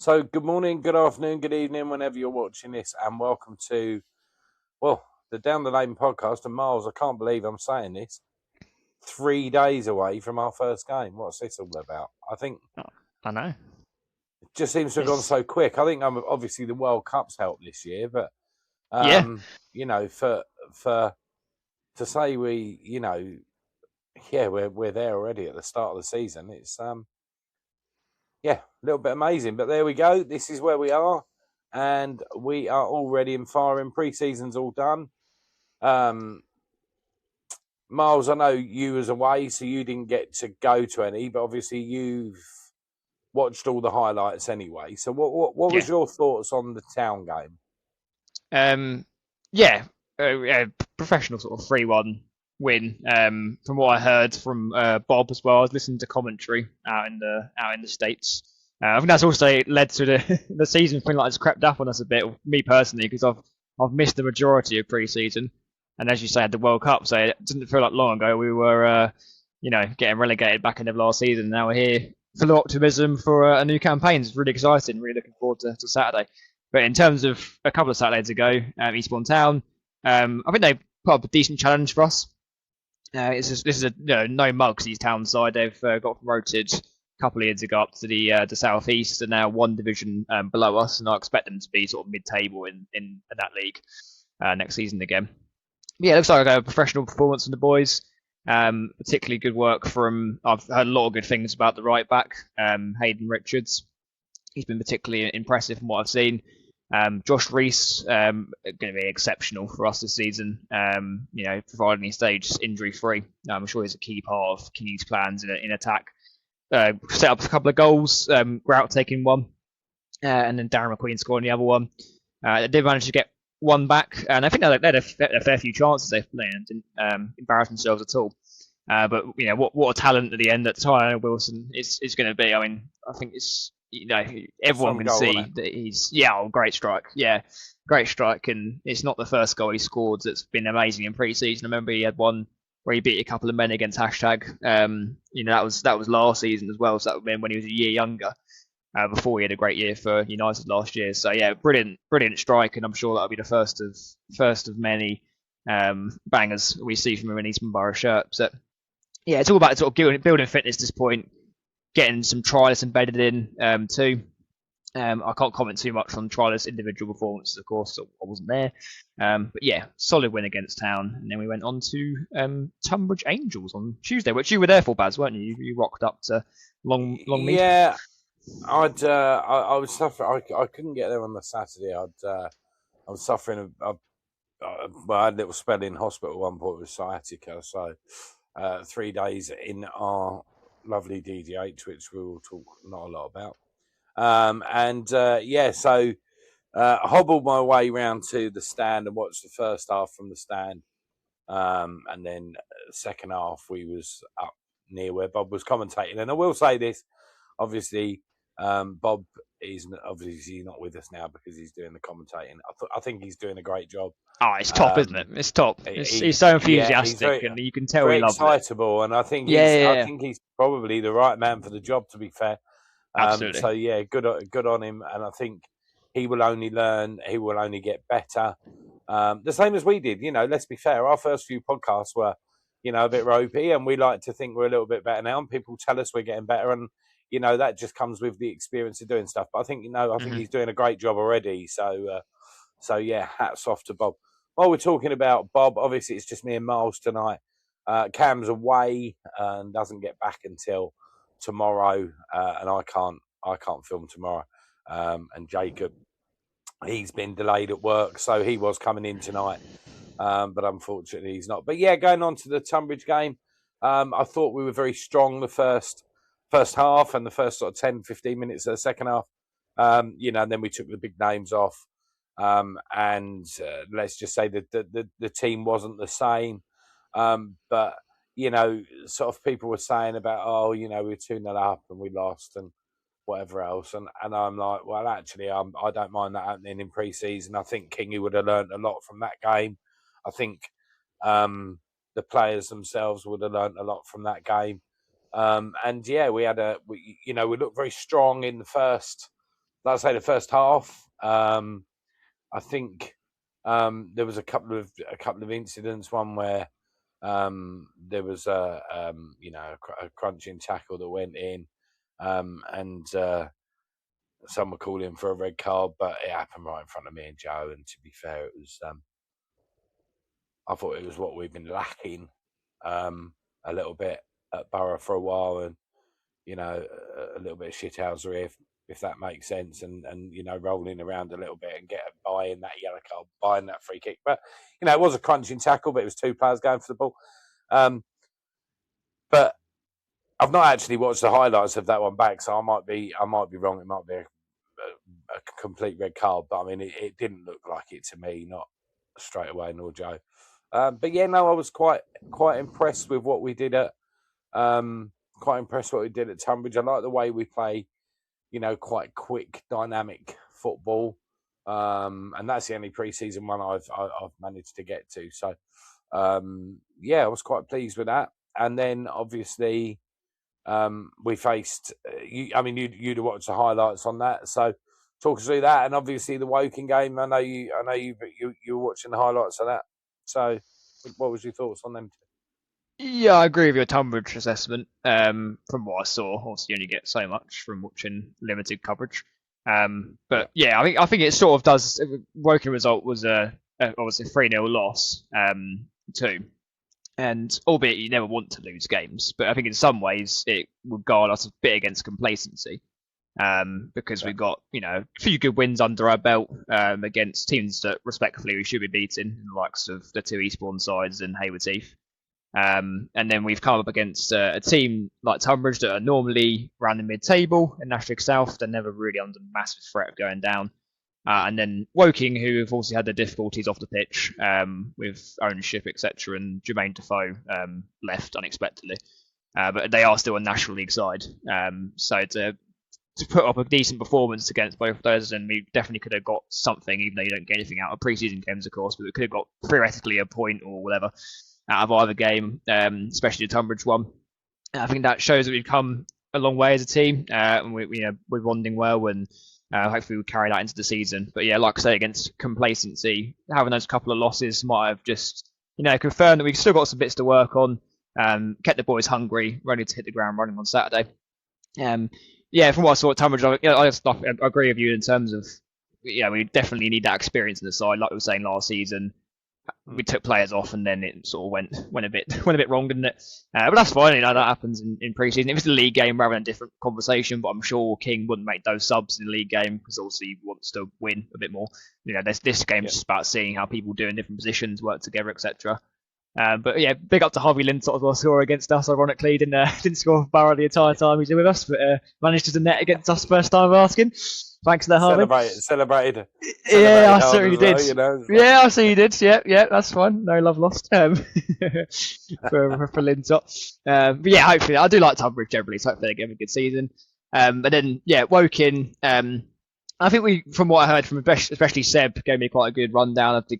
So, good morning, good afternoon, good evening, whenever you're watching this, and welcome to, the Down the Lane podcast. And Miles, I can't believe I'm saying this. 3 days away from our first game. What's this all about? I think Oh, I know. it just seems to have gone It's so quick. I think obviously the World Cup's helped this year, but yeah, you know, for to say we're there already at the start of the season. It's a little bit amazing. But there we go. This is where we are, and we are already in firing. Pre-season's all done. Miles, I know you was away, so you didn't get to go to any, but obviously you've watched all the highlights anyway. So what yeah, was your thoughts on the Town game? um, yeah. Professional sort of 3-1 win. From what I heard from Bob as well, I was listening to commentary out in the states. I think that's also led to the season feeling like it's crept up on us a bit. Me personally, because I've missed the majority of pre-season, and as you say, had the World Cup, so it didn't feel like long ago we were getting relegated back in the last season. Now we're here full of optimism for a new campaign. It's really exciting. Really looking forward to Saturday. But in terms of a couple of Saturdays ago, Eastbourne Town, I think they put up a decent challenge for us. This is a no mugs East Town side. They've got promoted a couple of years ago up to the southeast, and now one division below us, and I expect them to be sort of mid-table in that league next season again. Yeah, it looks like a professional performance from the boys. Particularly good work from. I've heard a lot of good things about the right back, Hayden Richards. He's been particularly impressive from what I've seen. Josh Reese going to be exceptional for us this season. Providing he stays injury free, I'm sure he's a key part of King's plans in attack. Set up a couple of goals. Grout taking one, and then Darren McQueen scoring the other one. They did manage to get one back, and I think they had a fair few chances. They didn't embarrass themselves at all. But what a talent at the end that Tyler Wilson is going to be. I mean, I think it's everyone Some can goal, see wasn't that he's great strike, great strike, and it's not the first goal he scored that's been amazing in pre-season. I remember he had one where he beat a couple of men against hashtag. That was last season as well, so that would have been when he was a year younger. Before he had a great year for United last year. So yeah, brilliant strike, and I'm sure that'll be the first of many bangers we see from him in Eastman Borough shirt. So yeah, it's all about sort of building fitness at this point, getting some trialists embedded in too. I can't comment too much on trialists' individual performances, of course, so I wasn't there. But yeah, solid win against Town, and then we went on to Tunbridge Angels on Tuesday, which you were there for, Baz, weren't you? You rocked up to Longmead. Yeah, I was suffering. I couldn't get there on the Saturday. I was suffering. I had a little spell in hospital at one point with sciatica. So 3 days in our lovely DDH, which we will talk not a lot about. So I hobbled my way round to the stand and watched the first half from the stand. And then second half we was up near where Bob was commentating. And I will say this, obviously, Bob is obviously not with us now because he's doing the commentating. I think he's doing a great job. Oh, it's top, isn't it? It's top. He's so He's enthusiastic, and you can tell he very loves it. excitable, and I think Yeah, he's probably the right man for the job. To be fair, absolutely. so yeah, good on him, and I think he will only learn. He will only get better. The same as we did. Let's be fair. Our first few podcasts were, a bit ropey, and we like to think we're a little bit better now. And people tell us we're getting better, and that just comes with the experience of doing stuff. But I think he's doing a great job already. So yeah, hats off to Bob. While we're talking about Bob, obviously it's just me and Miles tonight. Cam's away and doesn't get back until tomorrow, and I can't film tomorrow. And Jacob, he's been delayed at work, so he was coming in tonight, but unfortunately he's not. But yeah, going on to the Tunbridge game, I thought we were very strong the first half and the first sort of 10, 15 minutes of the second half. And then we took the big names off. And let's just say that the team wasn't the same. But sort of people were saying about, we're 2-0 up and we lost and whatever else. And I'm like, well, actually, I don't mind that happening in pre-season. I think Kingy would have learned a lot from that game. I think the players themselves would have learned a lot from that game. And yeah, we looked very strong in the first like I say, the first half, I think there was a couple of incidents. One where there was a crunching tackle that went in, and some were calling for a red card, but it happened right in front of me and Joe. And to be fair, it was I thought it was what we've been lacking a little bit at Borough for a while, and a little bit of shithousery, if that makes sense, and rolling around a little bit and buying that yellow card, buying that free kick. But it was a crunching tackle, but it was two players going for the ball. But I've not actually watched the highlights of that one back, so I might be wrong. It might be a complete red card, but I mean, it didn't look like it to me, not straight away, nor Joe. But yeah, no, I was quite impressed with what we did at Tunbridge. I like the way we play, quite quick, dynamic football, and that's the only pre-season one I've managed to get to. So, yeah, I was quite pleased with that. And then obviously, we faced. You'd have watched the highlights on that. So, talk us through that, and obviously the Woking game. I know you were watching the highlights of that. So, what was your thoughts on them? Yeah, I agree with your Tunbridge assessment. From what I saw, obviously you only get so much from watching limited coverage. But yeah, I think it sort of does. Woking result was obviously 3-0 loss too, and albeit you never want to lose games, but I think in some ways it would guard us a bit against complacency. Because we've got a few good wins under our belt against teams that respectfully we should be beating, the likes of the two Eastbourne sides and Haywards Heath. And then we've come up against a team like Tunbridge that are normally around the mid-table in National League South. They're never really under massive threat of going down. And then Woking, who have also had their difficulties off the pitch with ownership, etc. And Jermaine Defoe left unexpectedly. But they are still a National League side. So to put up a decent performance against both of those, and we definitely could have got something, even though you don't get anything out of pre-season games, of course, but we could have got theoretically a point or whatever out of either game, especially the Tunbridge one. I think that shows that we've come a long way as a team, and we're bonding well, and hopefully we'll carry that into the season. But yeah, like I say, against complacency, having those couple of losses might have just confirmed that we've still got some bits to work on, kept the boys hungry, ready to hit the ground running on Saturday. Yeah, from what I saw at Tunbridge, I agree with you in terms of we definitely need that experience in the side. Like we were saying last season, we took players off and then it sort of went a bit wrong, didn't it? But that's fine. That happens in pre-season. If it's a league game, we're having a different conversation. But I'm sure King wouldn't make those subs in the league game because obviously he wants to win a bit more. This game's just about seeing how people do in different positions, work together, etc. But yeah, big up to Harvey Lintott as well, score against us. Ironically, didn't score for Barrow the entire time he's with us, but managed to net against us first time of asking. Thanks to the Harvey. Celebrated. Yeah, I certainly did. Yeah, I see you did. Yeah, that's fine. No love lost for Lintott. But yeah, hopefully, I do like Tunbridge generally, so hopefully they give a good season. But then, yeah, Woking. I think from what I heard from especially Seb, gave me quite a good rundown of the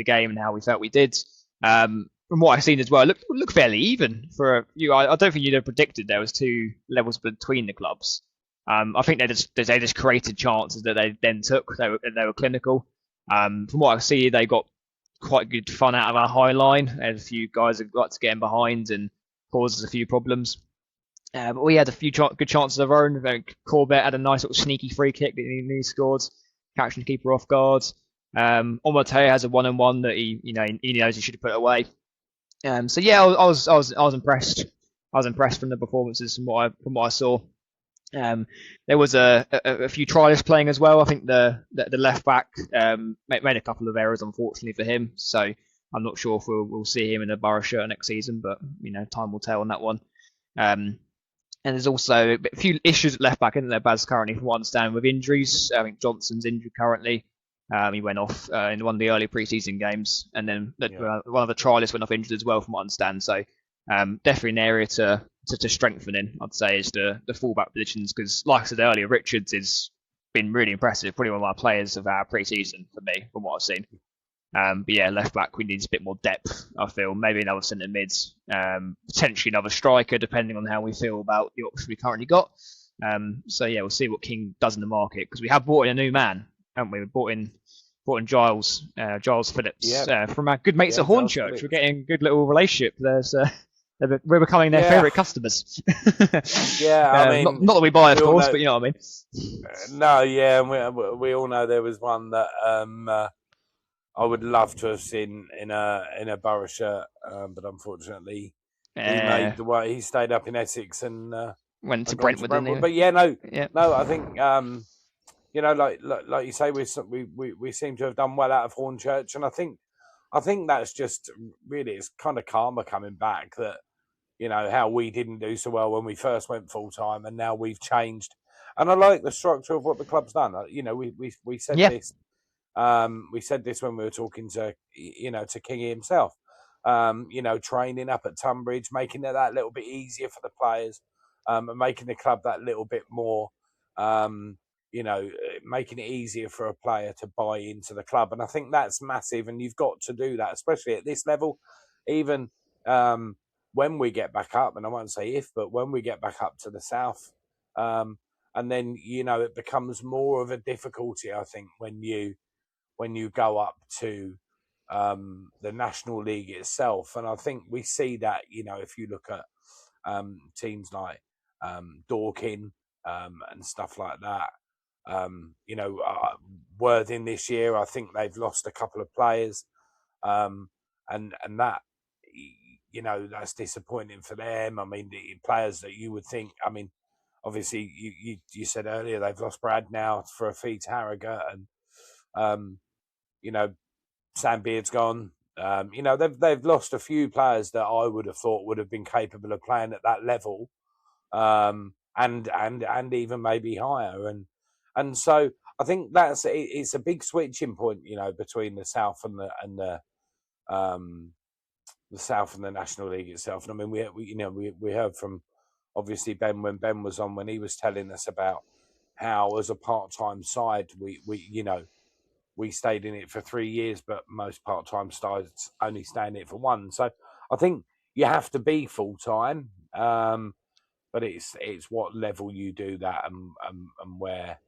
game and how we felt we did. From what I've seen as well, look fairly even for you. I don't think you'd have predicted there was two levels between the clubs. I think they just created chances that they then took. They were clinical. From what I see, they got quite good fun out of our high line. There's a few guys that got to get in behind and causes a few problems. But we had a few good chances of our own. Corbett had a nice little sneaky free kick that he scored, catching the keeper off guard. Omote has a 1-on-1 that he knows he should have put away. So yeah, I was impressed. I was impressed from the performances from what I saw. There was a few trialists playing as well. I think the left back made a couple of errors, unfortunately for him. So I'm not sure if we'll see him in a Borough shirt next season, but time will tell on that one. And there's also a few issues at left back, isn't there, Baz, currently, from what I understand, with injuries. I think Johnson's injured currently. He went off in one of the early pre-season games, and then one of the trialists went off injured as well, from what I understand. So definitely an area to strengthen in, I'd say, is the fullback positions, because like I said earlier, Richards has been really impressive, probably one of our players of our pre-season for me, from what I've seen. But yeah, left back, we need a bit more depth, I feel. Maybe another centre mids, potentially another striker, depending on how we feel about the option we currently got. So yeah, we'll see what King does in the market, because we have brought in a new man, haven't we? We brought in Giles Phillips from our good mates at Hornchurch. We're getting a good little relationship. We're becoming their favourite customers. I mean, not that we buy, of course, but you know what I mean. No, yeah, and we all know there was one that I would love to have seen in a Borough shirt, but unfortunately he made the way. He stayed up in Essex and went to Brentwood. But no, I think like you say, we seem to have done well out of Hornchurch, and I think that's just really, it's kind of karma coming back, that how we didn't do so well when we first went full time, and now we've changed. And I like the structure of what the club's done. We said this. We said this when we were talking to Kingy himself. Training up at Tunbridge, making it that little bit easier for the players, and making the club that little bit more, making it easier for a player to buy into the club. And I think that's massive, and you've got to do that, especially at this level. Even when we get back up, and I won't say if, but when we get back up to the south, and then it becomes more of a difficulty, I think, when you go up to the National League itself. And I think we see that, if you look at teams like Dorking and stuff like that. Worthing this year, I think they've lost a couple of players, and that, that's disappointing for them. I mean, the players that you would think, I mean, obviously you said earlier they've lost Brad now for a fee to Harrogate, and Sam Beard's gone. They've lost a few players that I would have thought would have been capable of playing at that level, and even maybe higher. And so I think it's a big switching point, between the South and the South and the National League itself. And I mean, we heard from obviously Ben when Ben was on, when he was telling us about how, as a part-time side, we stayed in it for 3 years, but most part-time sides only stay in it for 1. So I think you have to be full-time, but it's what level you do that, and where,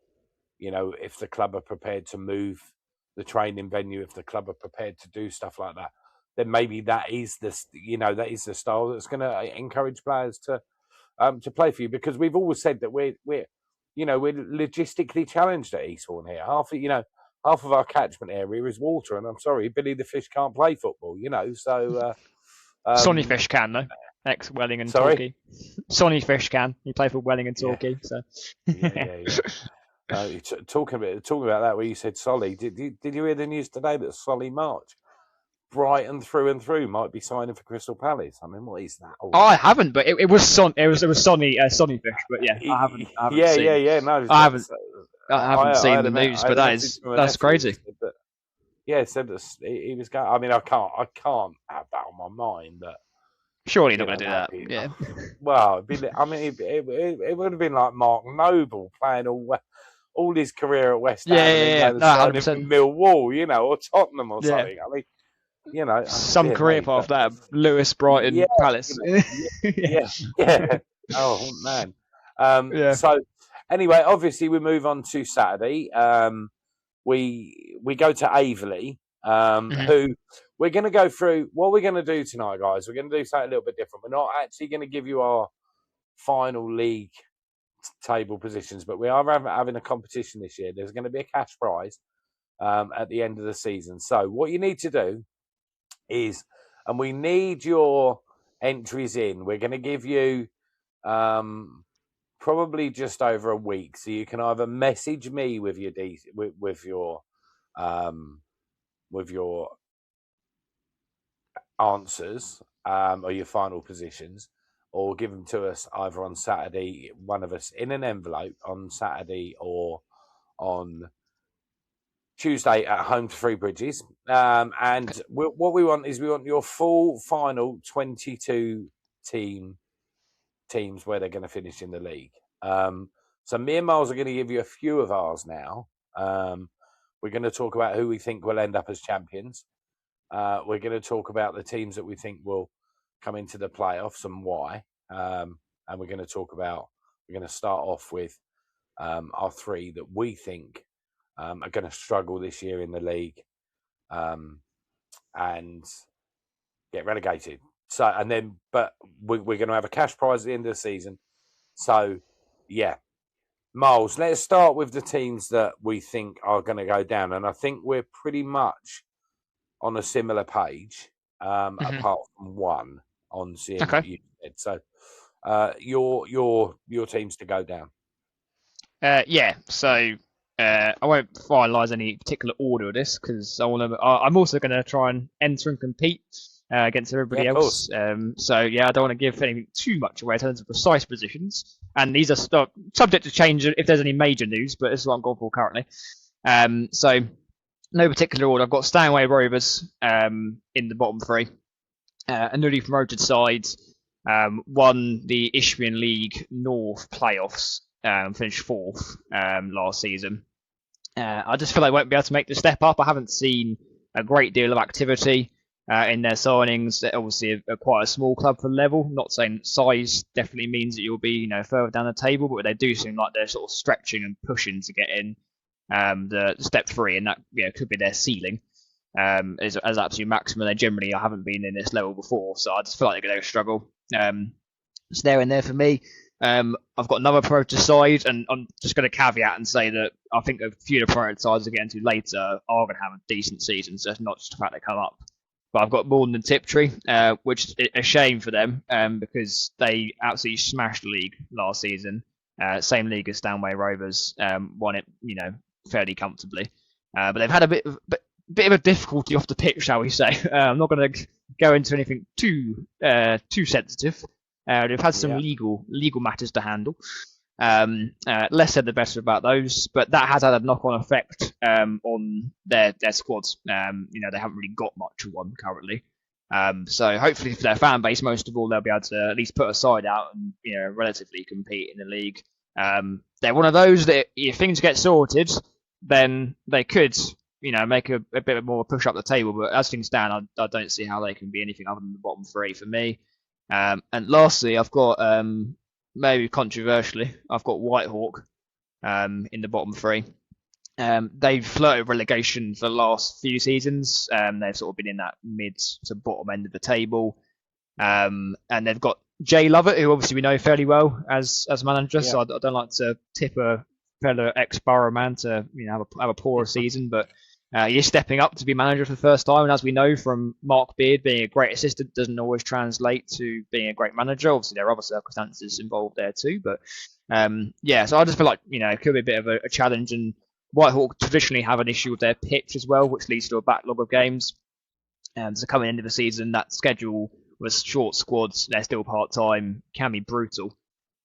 if the club are prepared to move the training venue, if the club are prepared to do stuff like that, then maybe that is the style that's going to encourage players to play for you. Because we've always said that we're logistically challenged at Easthorne here. Half of our catchment area is water, and I'm sorry, Billy the Fish can't play football. So Sonny Fish can, though. Ex Welling and Torquay. Sonny Fish can. He played for Welling and Torquay. So talking about that, where you said Solly, did you hear the news today that Solly March, Brighton through and through, might be signing for Crystal Palace? I mean, what is that? I haven't, but it was Sonny Fish. But yeah, I haven't. No, I haven't seen the news, but that's crazy. Said that he was going. I mean, I can't have that on my mind, but surely not going to do that. Yeah. Well, it would have been like Mark Noble playing all his career at West Ham. Yeah, 100%. Millwall, or Tottenham or something. I mean, some career path that Lewis, Brighton, Palace. Yeah. Oh man. So anyway, obviously we move on to Saturday. We go to Averley, who we're going to go through. What we're going to do tonight, guys, we're going to do something a little bit different. We're not actually going to give you our final league table positions, but we are having a competition this year. There's going to be a cash prize at the end of the season. So what you need to do is, and we need your entries in. We're going to give you probably just over a week, so you can either message me with your answers or your final positions, or give them to us either on Saturday, one of us in an envelope on Saturday, or on Tuesday at home to Three Bridges. And what we want is your full final 22 teams where they're going to finish in the league. So me and Miles are going to give you a few of ours now. We're going to talk about who we think will end up as champions. We're going to talk about the teams that we think will come into the playoffs and why. And we're going to talk about We're going to start off with our three that we think are going to struggle this year in the league and get relegated. So, and then, but we're going to have a cash prize at the end of the season. So, yeah. Miles, let's start with the teams that we think are going to go down. And I think we're pretty much on a similar page, apart from one on seeing what you said. So, your teams to go down. So I won't finalise any particular order of this because I'm also going to try and enter and compete against everybody else. So I don't want to give anything too much away in terms of precise positions. And these are subject to change if there's any major news, but this is what I'm going for currently. So no particular order. I've got Stanway Rovers in the bottom three. A newly promoted side won the Isthmian League North playoffs. Finished fourth last season. I just feel like I won't be able to make the step up. I haven't seen a great deal of activity in their signings. They're obviously quite a small club for level. Not saying size definitely means that you'll be further down the table, but they do seem like they're sort of stretching and pushing to get in the step 3, and that could be their ceiling as absolute maximum. They generally haven't been in this level before, so I just feel like they're going to struggle. It's there and there for me. I've got another promoted side, and I'm just going to caveat and say that I think a few of the promoted sides we'll get into later are going to have a decent season, so it's not just the fact they come up. But I've got Morden and Tiptree, which is a shame for them because they absolutely smashed the league last season. Same league as Stanway Rovers, won it fairly comfortably. But they've had a bit of a difficulty off the pitch, shall we say. I'm not going to go into anything too sensitive. They've had some legal matters to handle. Less said the better about those, but that has had a knock-on effect on their squads. They haven't really got much of one currently. So hopefully for their fan base, most of all, they'll be able to at least put a side out and relatively compete in the league. They're one of those that if things get sorted, then they could make a bit more push up the table. But as things stand, I don't see how they can be anything other than the bottom 3 for me. And lastly, I've got maybe controversially, I've got Whitehawk in the bottom 3. They've flirted relegation for the last few seasons. They've sort of been in that mid to bottom end of the table. And they've got Jay Lovett, who obviously we know fairly well as manager. Yeah. So I don't like to tip a fellow ex-Borough man to have a poorer season, but he's stepping up to be manager for the first time. And as we know from Mark Beard, being a great assistant doesn't always translate to being a great manager. Obviously, there are other circumstances involved there too. But so I just feel like it could be a bit of a challenge. And Whitehawk traditionally have an issue with their pitch as well, which leads to a backlog of games. So coming into the season, that schedule was short squads. They're still part-time, can be brutal.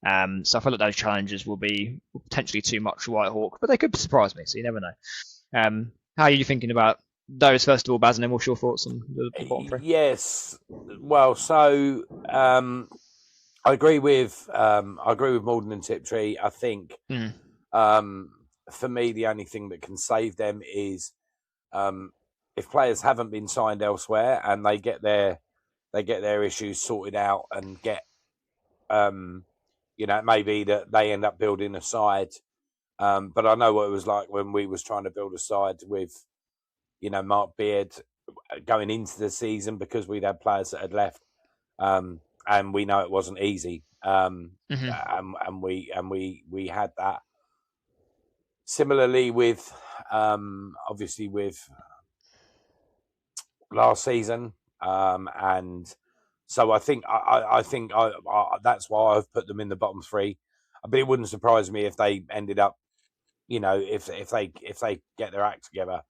So I feel like those challenges will be potentially too much for Whitehawk, but they could surprise me, so you never know. How are you thinking about those, first of all, Baz, and then what's your thoughts on the bottom 3? Yes. Well, so I agree with Morden and Tiptree. I think for me, the only thing that can save them is if players haven't been signed elsewhere and they get their issues sorted out and get it may be that they end up building a side. But I know what it was like when we was trying to build a side with, Mark Beard going into the season because we'd had players that had left, and we know it wasn't easy. And we had that. Similarly with, obviously with last season, and so I think I that's why I've put them in the bottom 3. But it wouldn't surprise me if they ended up, if they get their act together.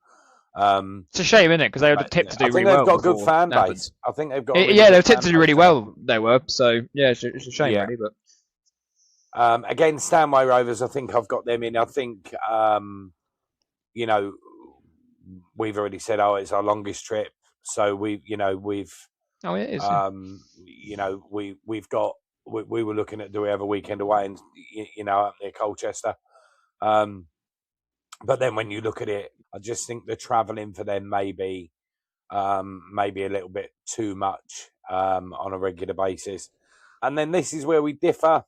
It's a shame, isn't it? Because they were tipped to do really well. I think they've got a good fan base. I think they've got. They were tipped to do really well. They were. So it's a shame, really. But again, Stanway Rovers, I think I've got them in. I think we've already said, it's our longest trip. So we've. Oh, it is. We've got. We were looking at, do we have a weekend away and up near Colchester, but then when you look at it, I just think the travelling for them may be a little bit too much on a regular basis. And then this is where we differ.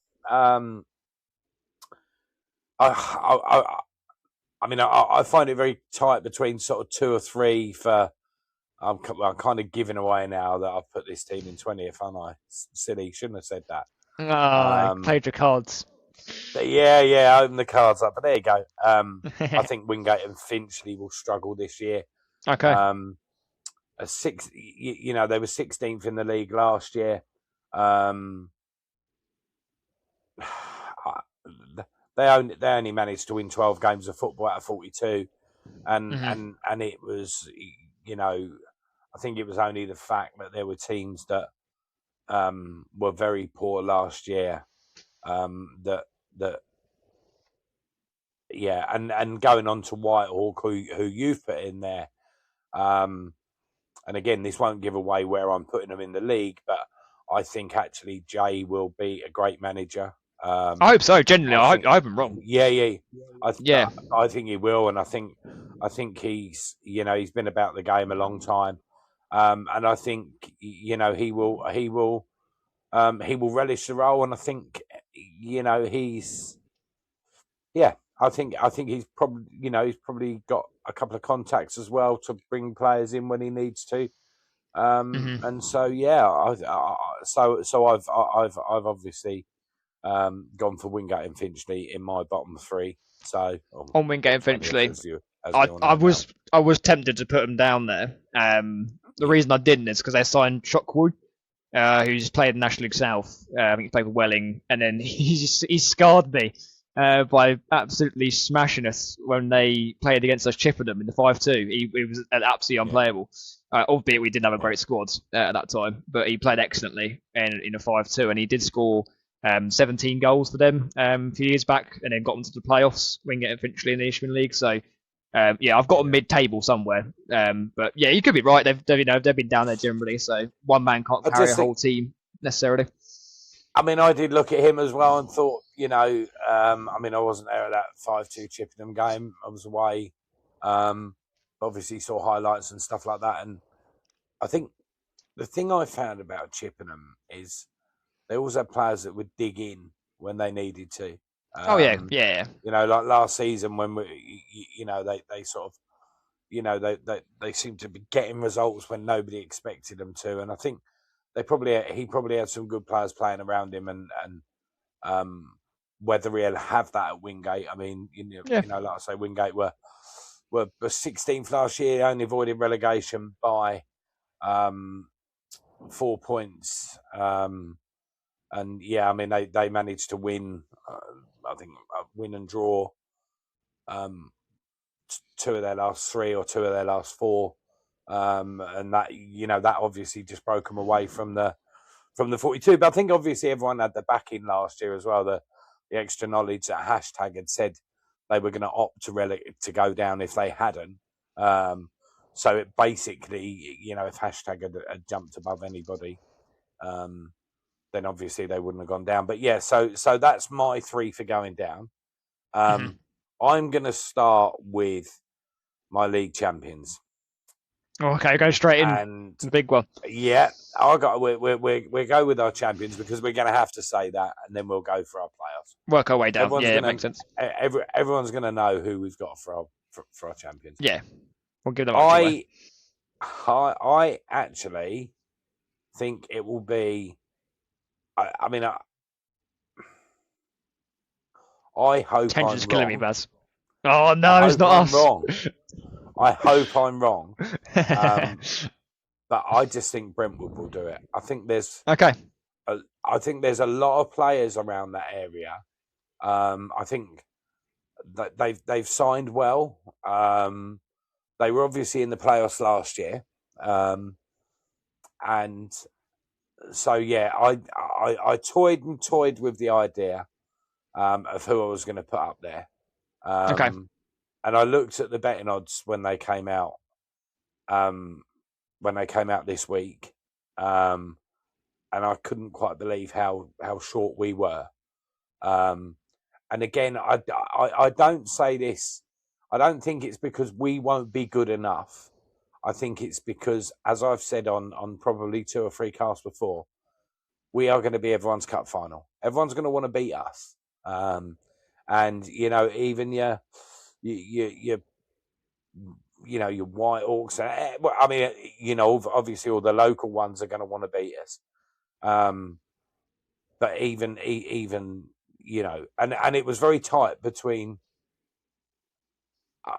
I mean, I find it very tight between sort of 2 or 3 for. I'm kind of giving away now that I've put this team in 20th, aren't I? Silly, shouldn't have said that. Played your cards. But yeah, I opened the cards up. But there you go. I think Wingate and Finchley will struggle this year. Okay. They were 16th in the league last year. They only managed to win 12 games of football out of 42, and it was, I think it was only the fact that there were teams that were very poor last year, and going on to Whitehawk, who you've put in there, and again, this won't give away where I'm putting them in the league, but I think actually Jay will be a great manager. I hope so. Genuinely, I hope I'm wrong. Yeah. I think he will, and I think he's been about the game a long time, and I think he will relish the role, and I think he's I think he's probably got a couple of contacts as well to bring players in when he needs to, and so I've obviously gone for Wingate and Finchley in my bottom 3. So on Wingate and Finchley, I was tempted to put them down there. The reason I didn't is because they signed Shockwood, who's played in National League South. I think he played for Welling, and then he scarred me by absolutely smashing us when they played against us Chippenham in the 5-2. He was absolutely unplayable. Albeit we didn't have a great squad at that time, but he played excellently in a 5-2, and he did score 17 goals for them a few years back, and then got them to the playoffs, Wingate and Finchley in the Ishmael League. So, I've got a mid-table somewhere. But yeah, you could be right. They've been down there generally, so one man can't carry a whole team necessarily. I mean, I did look at him as well and thought, I wasn't there at that 5-2 Chippenham game. I was away. Obviously saw highlights and stuff like that, and I think the thing I found about Chippenham is they always had players that would dig in when they needed to. Yeah. Like last season when they sort of, they seemed to be getting results when nobody expected them to, and I think he probably had some good players playing around him, and whether he'll have that at Wingate, I mean, like I say, Wingate were 16th last year, only avoided relegation by 4 points. And I mean, they managed to win, I think, win and draw 2 of their last 3 or 2 of their last 4. And that, that obviously just broke them away from the 42. But I think obviously everyone had the backing last year as well. The extra knowledge that Hashtag had said they were going to opt to go down if they hadn't. So it basically, if Hashtag had jumped above anybody, then obviously they wouldn't have gone down. But yeah, so that's my 3 for going down. I'm going to start with my league champions. Okay, go straight in. And the big one. Yeah, we go with our champions because we're going to have to say that, and then we'll go for our playoffs. Work our way down. It makes sense. Everyone's going to know who we've got for our champions. Yeah, we'll give them. I actually think it will be. I hope Tension's I'm killing wrong. Me, Baz. Oh no, it's not us. Wrong. I hope I'm wrong. But I just think Brentwood will do it. I think there's a lot of players around that area. I think that they've signed well. They were obviously in the playoffs last year, and so I toyed with the idea of who I was going to put up there. And I looked at the betting odds when they came out. This week, and I couldn't quite believe how short we were. And again, I don't say this. I don't think it's because we won't be good enough. I think it's because, as I've said on probably 2 or 3 casts before, we are going to be everyone's cup final. Everyone's going to want to beat us. And and even your your White Hawks. Well, I mean, obviously all the local ones are going to want to beat us. But even and it was very tight between.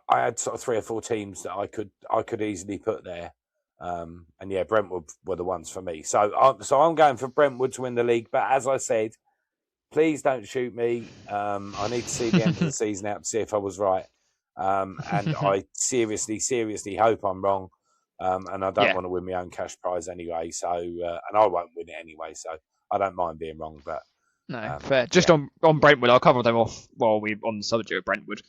I had sort of 3 or 4 teams that I could easily put there, and yeah, Brentwood were the ones for me. So I'm going for Brentwood to win the league. But as I said, please don't shoot me. I need to see the end of the season out to see if I was right. And I seriously hope I'm wrong. And I don't want to win my own cash prize anyway. So and I won't win it anyway. So I don't mind being wrong. But no, fair. Just on Brentwood, I'll cover them off while we're on the subject of Brentwood.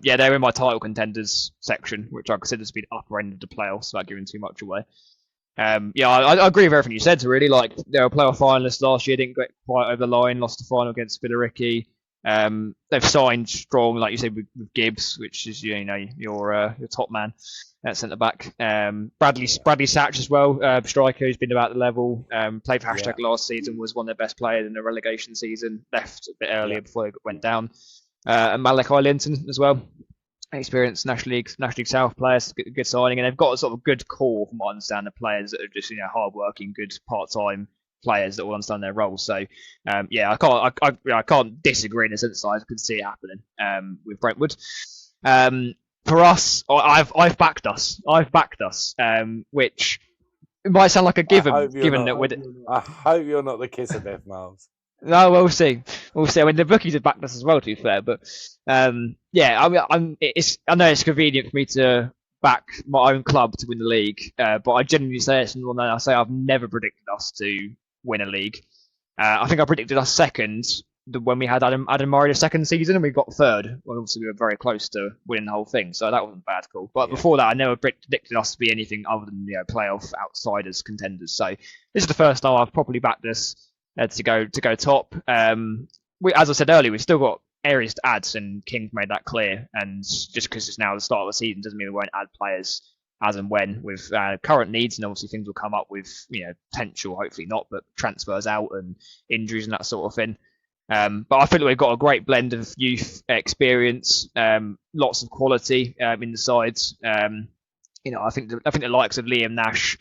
They're in my title contenders section, which I consider to be the upper end of the playoffs, without giving too much away. I agree with everything you said. Really, like they were playoff finalists last year, didn't get quite over the line, lost the final against Billericay. They've signed strong, like you said, with Gibbs, which is your top man at centre back. Bradley Satch as well, striker who's been about the level. Played for Hashtag last season, was one of their best players in the relegation season. Left a bit earlier before it went down. And Malachi Linton as well, experienced National League South players, good signing, and they've got a sort of good core, from what I understand, of players that are just hard-working, good part-time players that will understand their roles. So I can't disagree in a sense. I can see it happening with Brentwood. For us, I've backed us, which it might sound like a given, given that I hope you're not the kiss of death, Miles. No, we'll see. I mean, the bookies have backed us as well, to be fair. But I know it's convenient for me to back my own club to win the league, but I genuinely say it, and I say I've never predicted us to win a league. I think I predicted us second when we had Adam Murray the second season, and we got third. Well, obviously we were very close to winning the whole thing, so that wasn't a bad call. But before that, I never predicted us to be anything other than playoff outsiders, contenders. So this is the first time I've properly backed us to go top. As I said earlier, we've still got areas to add, and King's made that clear. And just because it's now the start of the season doesn't mean we won't add players as and when with current needs, and obviously things will come up with potential, hopefully not, but transfers out and injuries and that sort of thing. But I feel that we've got a great blend of youth experience, lots of quality in the sides. I think the likes of Liam Nash,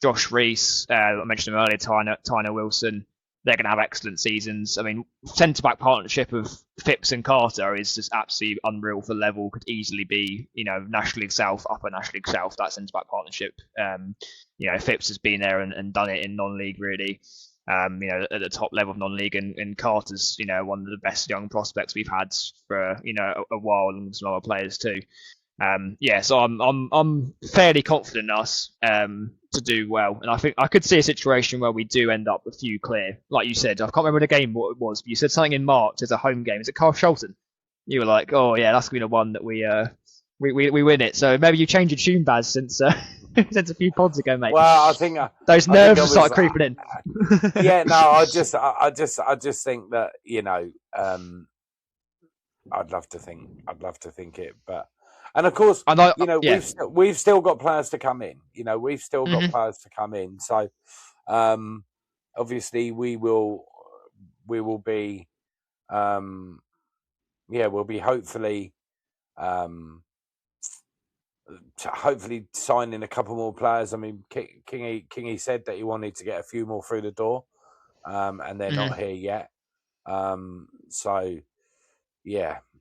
Josh Reese, I mentioned him earlier, Tyner Wilson, they're going to have excellent seasons. I mean, centre-back partnership of Phipps and Carter is just absolutely unreal for level. Could easily be, National League South, Upper National League South, that centre-back partnership. Phipps has been there and done it in non-league, really. At the top level of non-league, and Carter's, one of the best young prospects we've had for, a while, and some other players too. So I'm fairly confident in us to do well, and I think I could see a situation where we do end up a few clear. Like you said, I can't remember the game what it was, but you said something in March as a home game. Is it Carl Shelton? You were like, oh yeah, that's been the one that we win it. So maybe you changed your tune, Baz, since since a few pods ago, mate. Well, I think those nerves have started creeping in. I just think that I'd love to think it, but. And of course, we've still got players to come in. We've still got players to come in. So, obviously, we will be, we'll be hopefully signing a couple more players. I mean, Kingy said that he wanted to get a few more through the door, and they're not here yet.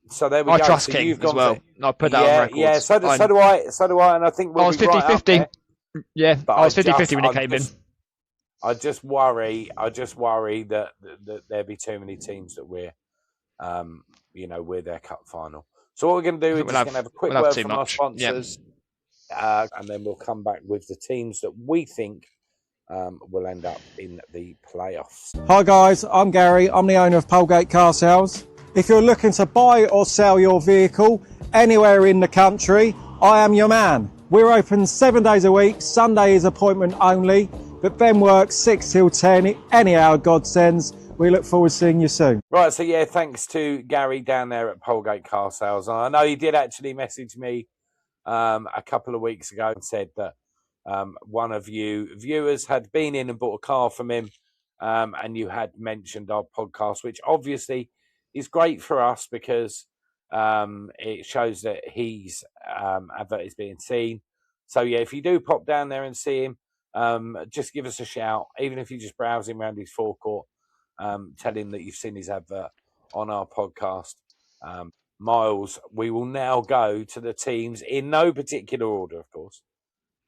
So there we go. I trust King as well. I'll put that on record. Yeah, so do I, and I think we'll I was 50-50. Yeah, but I was 50-50 when it came in. I just worry that there'll be too many teams that we're their cup final. So what we're going to do is just going to have a quick word from our sponsors, and then we'll come back with the teams that we think will end up in the playoffs. Hi guys, I'm Gary. I'm the owner of Polegate Car Sales. If you're looking to buy or sell your vehicle anywhere in the country, I am your man. We're open 7 days a week. Sunday is appointment only, but Ben works 6 till 10. Any hour God sends. We look forward to seeing you soon. Right, so thanks to Gary down there at Polegate Car Sales. And I know he did actually message me a couple of weeks ago and said that one of you viewers had been in and bought a car from him, and you had mentioned our podcast, which obviously is great for us because it shows that his advert is being seen. So yeah, if you do pop down there and see him, just give us a shout. Even if you just browse him around his forecourt, tell him that you've seen his advert on our podcast. Miles, we will now go to the teams in no particular order, of course,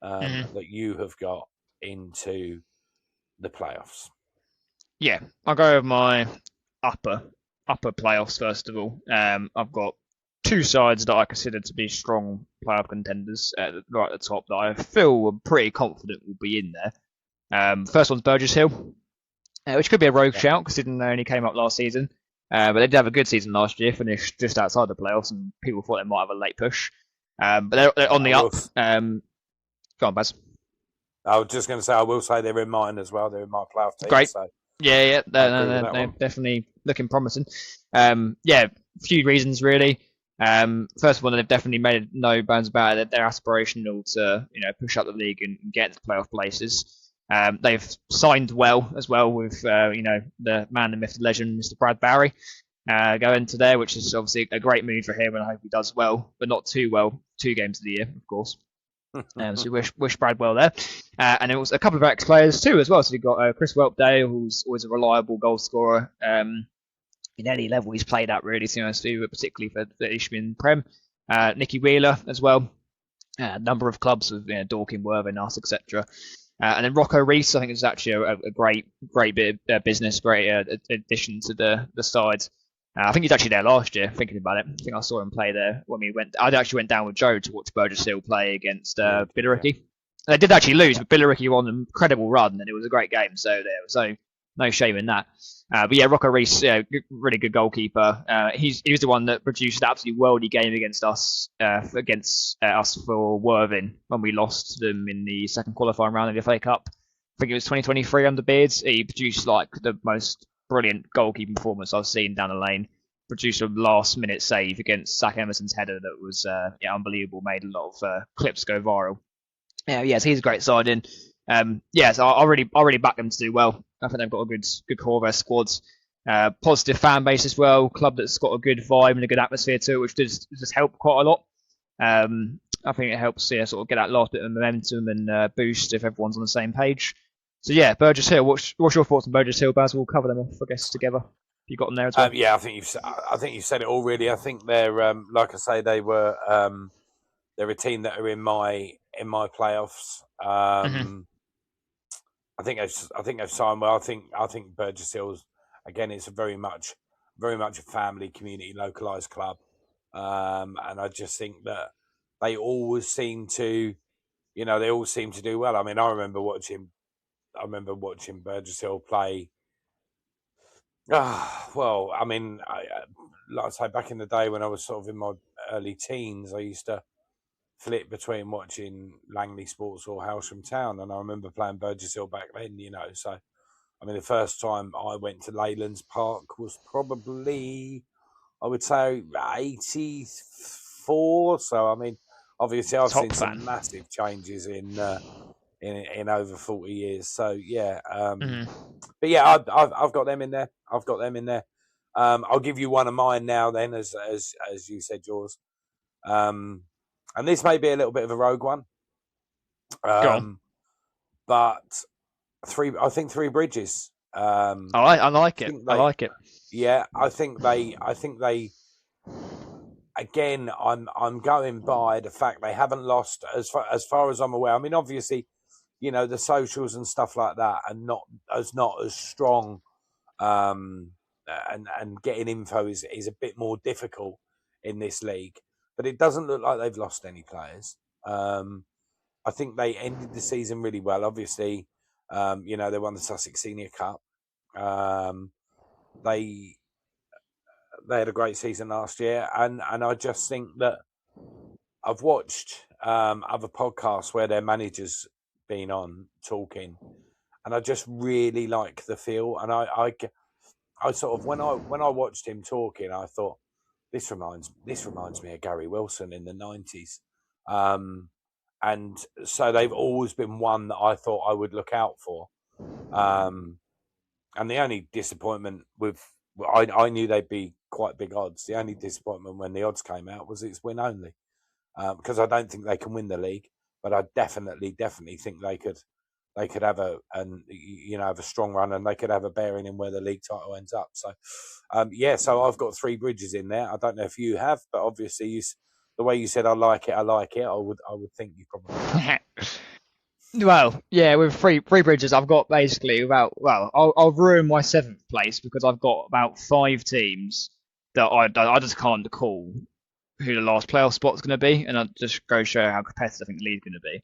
that you have got into the playoffs. Yeah, I'll go with my upper playoffs first of all. I've got two sides that I consider to be strong playoff contenders right at the top that I feel I'm pretty confident will be in there. First one's Burgess Hill, which could be a rogue shout considering they only came up last season. But they did have a good season last year, finished just outside the playoffs, and people thought they might have a late push. But they're on the up. Go on, Baz. I was just going to say, I will say they're in mine as well. They're in my playoff team. Great. So Yeah, they're definitely looking promising. A few reasons really. First of all, they've definitely made no bones about it. They're aspirational to push up the league and get to playoff places. They've signed well as well with the man, the myth, the legend, Mr. Brad Barry, going to there, which is obviously a great move for him, and I hope he does well, but not too well. 2 games of the year, of course. So we wish Brad well there. And it was a couple of ex-players too as well. So you've got Chris Welpdale, who's always a reliable goal scorer in any level he's played at, really, to be honest with you, particularly for Ishmael Prem. Nicky Wheeler as well. A number of clubs with Dorking, Worthing, us, etc. And then Rocco Reese, I think, is actually a great bit of business, great addition to the side. I think he's actually there last year, thinking about it. I think I saw him play there when we went. I actually went down with Joe to watch Burgess Hill play against Billericay. They did actually lose, but Billericay won an incredible run, and it was a great game, so there was no shame in that. But yeah, Rocco Reese, really good goalkeeper. He was the one that produced an absolutely worldy game against us for Worthing when we lost them in the second qualifying round of the FA Cup. I think it was 2023 under Beards. He produced like the most brilliant goalkeeping performance I've seen down the lane. Produced a last-minute save against Zach Emerson's header that was unbelievable. Made a lot of clips go viral. So he's a great signing. So I really back them to do well. I think they've got a good core of their squads. Positive fan base as well. Club that's got a good vibe and a good atmosphere to it, which does help quite a lot. I think it helps sort of get that last bit of momentum and boost if everyone's on the same page. So yeah, Burgess Hill. What's your thoughts on Burgess Hill, Baz? We'll cover them off, I guess, together. You got them there as well. I think you've said it all. Really, I think they're like I say, they're a team that are in my playoffs. I think they've signed well. I think Burgess Hill's, again, it's a very much a family, community, localized club, and I just think that they always seem to, do well. I mean, I remember watching Burgess Hill play. Well, I mean, like I say, back in the day when I was sort of in my early teens, I used to flip between watching Langley Sports or Howsham Town, and I remember playing Burgess Hill back then. So I mean, the first time I went to Leylands Park was probably, I would say, 84. So I mean, obviously I've seen some massive changes in over 40 years. So yeah, but yeah, I've got them in there. I'll give you one of mine now. Then, as you said, yours. And this may be a little bit of a rogue one, but I think Three Bridges. I like it. I like it. Yeah, I think they. Again, I'm going by the fact they haven't lost as far as I'm aware. I mean, obviously, the socials and stuff like that are not as strong, and getting info is a bit more difficult in this league. But it doesn't look like they've lost any players. I think they ended the season really well. Obviously, they won the Sussex Senior Cup. They had a great season last year, and I just think that I've watched other podcasts where their managers been on talking, and I just really like the feel. And I sort of when I watched him talking, I thought, This reminds me of Gary Wilson in the 90s. And so they've always been one that I thought I would look out for. And the only disappointment with I knew they'd be quite big odds. The only disappointment when the odds came out was it's win only, because I don't think they can win the league, but I definitely think they could have have a strong run, and they could have a bearing in where the league title ends up. So, so I've got Three Bridges in there. I don't know if you have, but obviously the way you said I like it. I would think you probably have. Well, yeah, with three bridges, I've got basically I'll ruin my 7th place because I've got about 5 teams that I just can't call who the last playoff spot's going to be, and I'll just go show how competitive I think the league's going to be.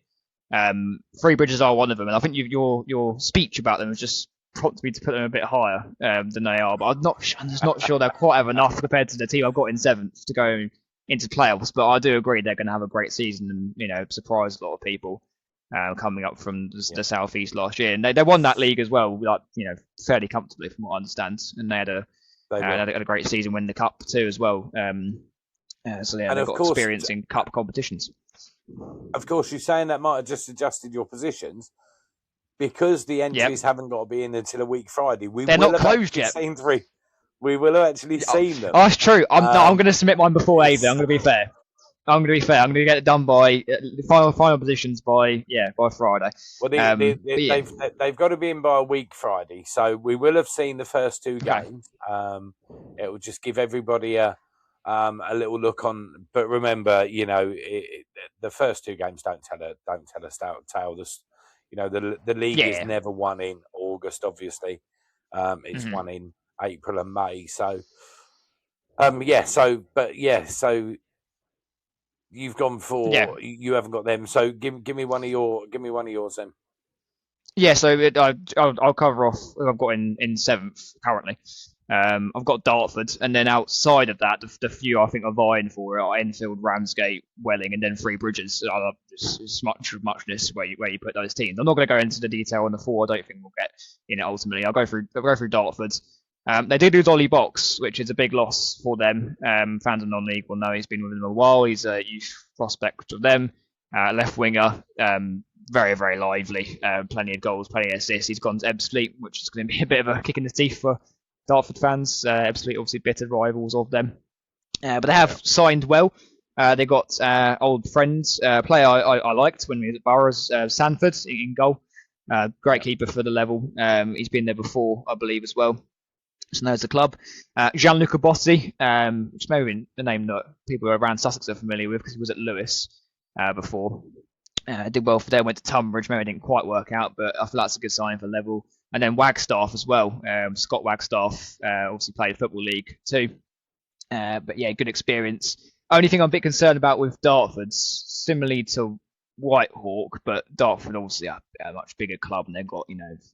Three bridges are one of them, and I think your speech about them has just prompted me to put them a bit higher than they are, but I'm just not sure they'll quite have enough compared to the team I've got in 7th to go into playoffs, but I do agree they're going to have a great season and surprise a lot of people. Coming up from the southeast last year, and they won that league as well, fairly comfortably from what I understand, and they had a great season, winning the cup too as well. They've got experience in cup competitions. Of course, you're saying that might have just adjusted your positions because the entries haven't got to be in until a week Friday. They're not closed yet. We will have actually seen them. Oh, that's true. I'm going to submit mine before Ava. I'm going to be fair. I'm going to get it done by final positions by Friday. Well, they've got to be in by a week Friday, so we will have seen the first 2 games. It will just give everybody a little look on. But remember, the first 2 games don't tell a stout tale. The league is never won in August. Obviously, it's won in April and May. So, so. You've gone for you haven't got them, so give me one of yours then. Yeah, so I'll cover off what I've got in 7th currently. I've got Dartford, and then outside of that, the few I think are vying for are Enfield, Ramsgate, Welling, and then Three Bridges. It's much of muchness where you put those teams. I'm not going to go into the detail on the 4. I don't think we'll get in it ultimately. I'll go through Dartford. They did lose Ollie Box, which is a big loss for them. Fans of non-league will know he's been with them a while. He's a youth prospect of them. Left winger, very, very lively. Plenty of goals, plenty of assists. He's gone to Ebbsfleet, which is going to be a bit of a kick in the teeth for Dartford fans. Ebbsfleet, obviously, bitter rivals of them. But they have signed well. They got old friends. Player I liked when we was at Boroughs, Sanford in goal. Great keeper for the level. He's been there before, I believe, as well. So knows the club. Gianluca Botti, which may have been the name that people around Sussex are familiar with because he was at Lewis before. Did well for them, went to Tunbridge, maybe didn't quite work out, but I feel that's a good sign for level. And then Wagstaff as well. Scott Wagstaff obviously played Football League too. But yeah, good experience. Only thing I'm a bit concerned about with Dartford's, similarly to Whitehawk, but Dartford obviously a much bigger club and they've got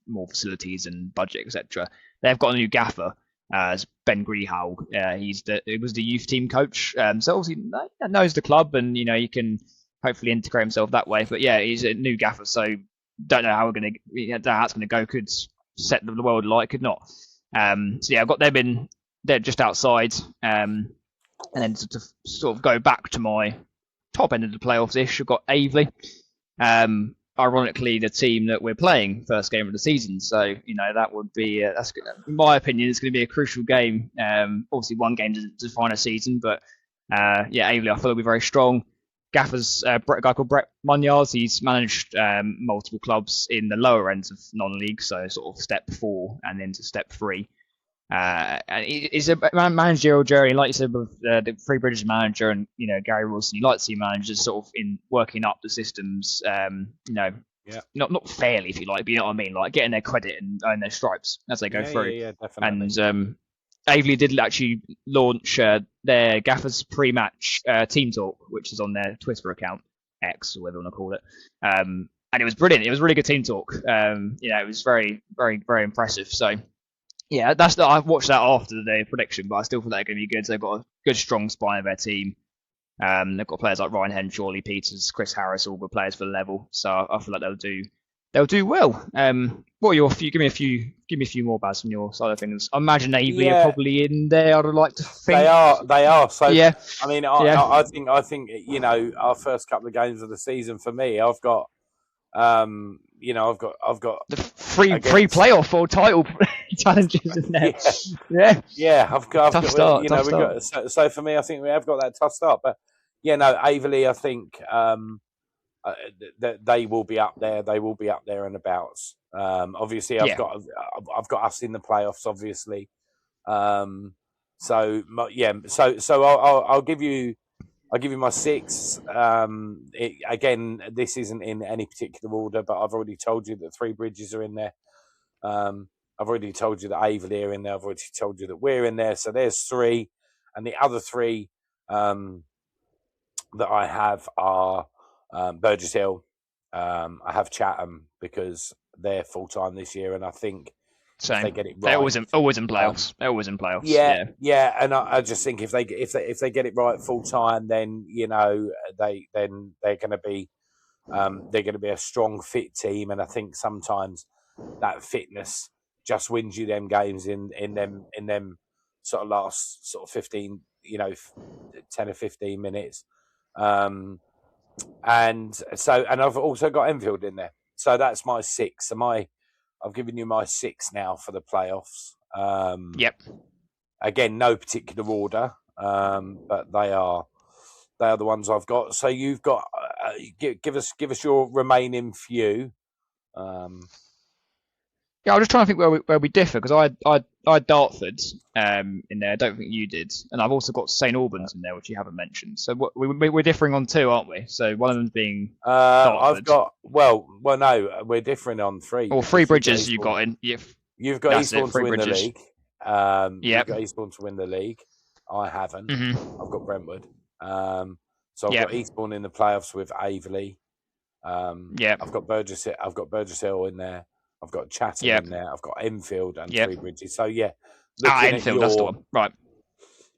more facilities and budget, etc. They've got a new gaffer, as Ben Grehaug. He was the youth team coach, so obviously knows the club and he can hopefully integrate himself that way. But yeah, he's a new gaffer, so don't know how that's going to go. Could set the world alight, could not. So yeah, I've got them in. They're just outside, and then to sort of go back to my top end of the playoffs-ish, I've got Aveley. Ironically, the team that we're playing first game of the season. So, that would be, in my opinion, it's going to be a crucial game. Obviously, one game doesn't define a season, but Aveley, I feel will be very strong. Gaffer's a guy called Brett Munyars. He's managed multiple clubs in the lower ends of non-league, so sort of step 4 and then to step 3. And it's a managerial journey, like you said, with the Three Bridges manager and Gary Wilson. You like to see managers sort of in working up the systems, not fairly, if you like, but you know what I mean, like getting their credit and earn their stripes as they go through. Yeah, definitely. And Aveley did actually launch their Gaffers pre-match team talk, which is on their Twitter account, X or whatever you want to call it. And it was brilliant. It was really good team talk. It was very, very, very impressive. So. Yeah, I watched that after the prediction, but I still feel they're going to be good. They've got a good, strong spine of their team. They've got players like Ryan Henshaw, Lee Peters, Chris Harris, all good players for the level. So I feel like they'll do well. What are your few? Give me a few more, Baz, from your side of things. I imagine Aveley are probably in there. I'd like to think they are. So yeah, I mean, I think our first couple of games of the season for me, I've got. I've got the free playoff or title challenges in there. Yeah. I've got, Tough start, you know, tough we've got, so for me, I think we have got that tough start. But yeah, no, Averley, I think that they will be up there. They will be up there and abouts. Obviously, I've got us in the playoffs. Obviously, so I'll give you my 6. Again, this isn't in any particular order, but I've already told you that Three Bridges are in there. I've already told you that Averley are in there. I've already told you that we're in there. So there's 3, and the other 3 that I have are Burgess Hill. I have Chatham because they're full time this year, and I think Same. if they get it right, they're always in playoffs. They're always in playoffs. Yeah, and I just think if they get it right full time, then you know they're going to be a strong fit team, and I think sometimes that fitness just wins you them games in them sort of last sort of 15, 10 or 15 minutes. And I've also got Enfield in there. So that's my 6. So I've given you my 6 now for the playoffs. Yep. Again, no particular order, but they are the ones I've got. So you've got give us your remaining few. Yeah, I'm just trying to think where we differ because I had Dartford in there. I don't think you did, and I've also got St Albans in there, which you haven't mentioned. So we're differing on 2, aren't we? So one of them being Dartford. I've got no, we're differing on 3. Or Three Bridges you got in. You've got Eastbourne to win the Bridges. league. You've got Eastbourne to win the league. I haven't. Mm-hmm. I've got Brentwood. So I've got Eastbourne in the playoffs with Averley. I've got Burgess Hill in there. I've got Chatham in there. I've got Enfield and Three Bridges. So Enfield, that's the one. Right.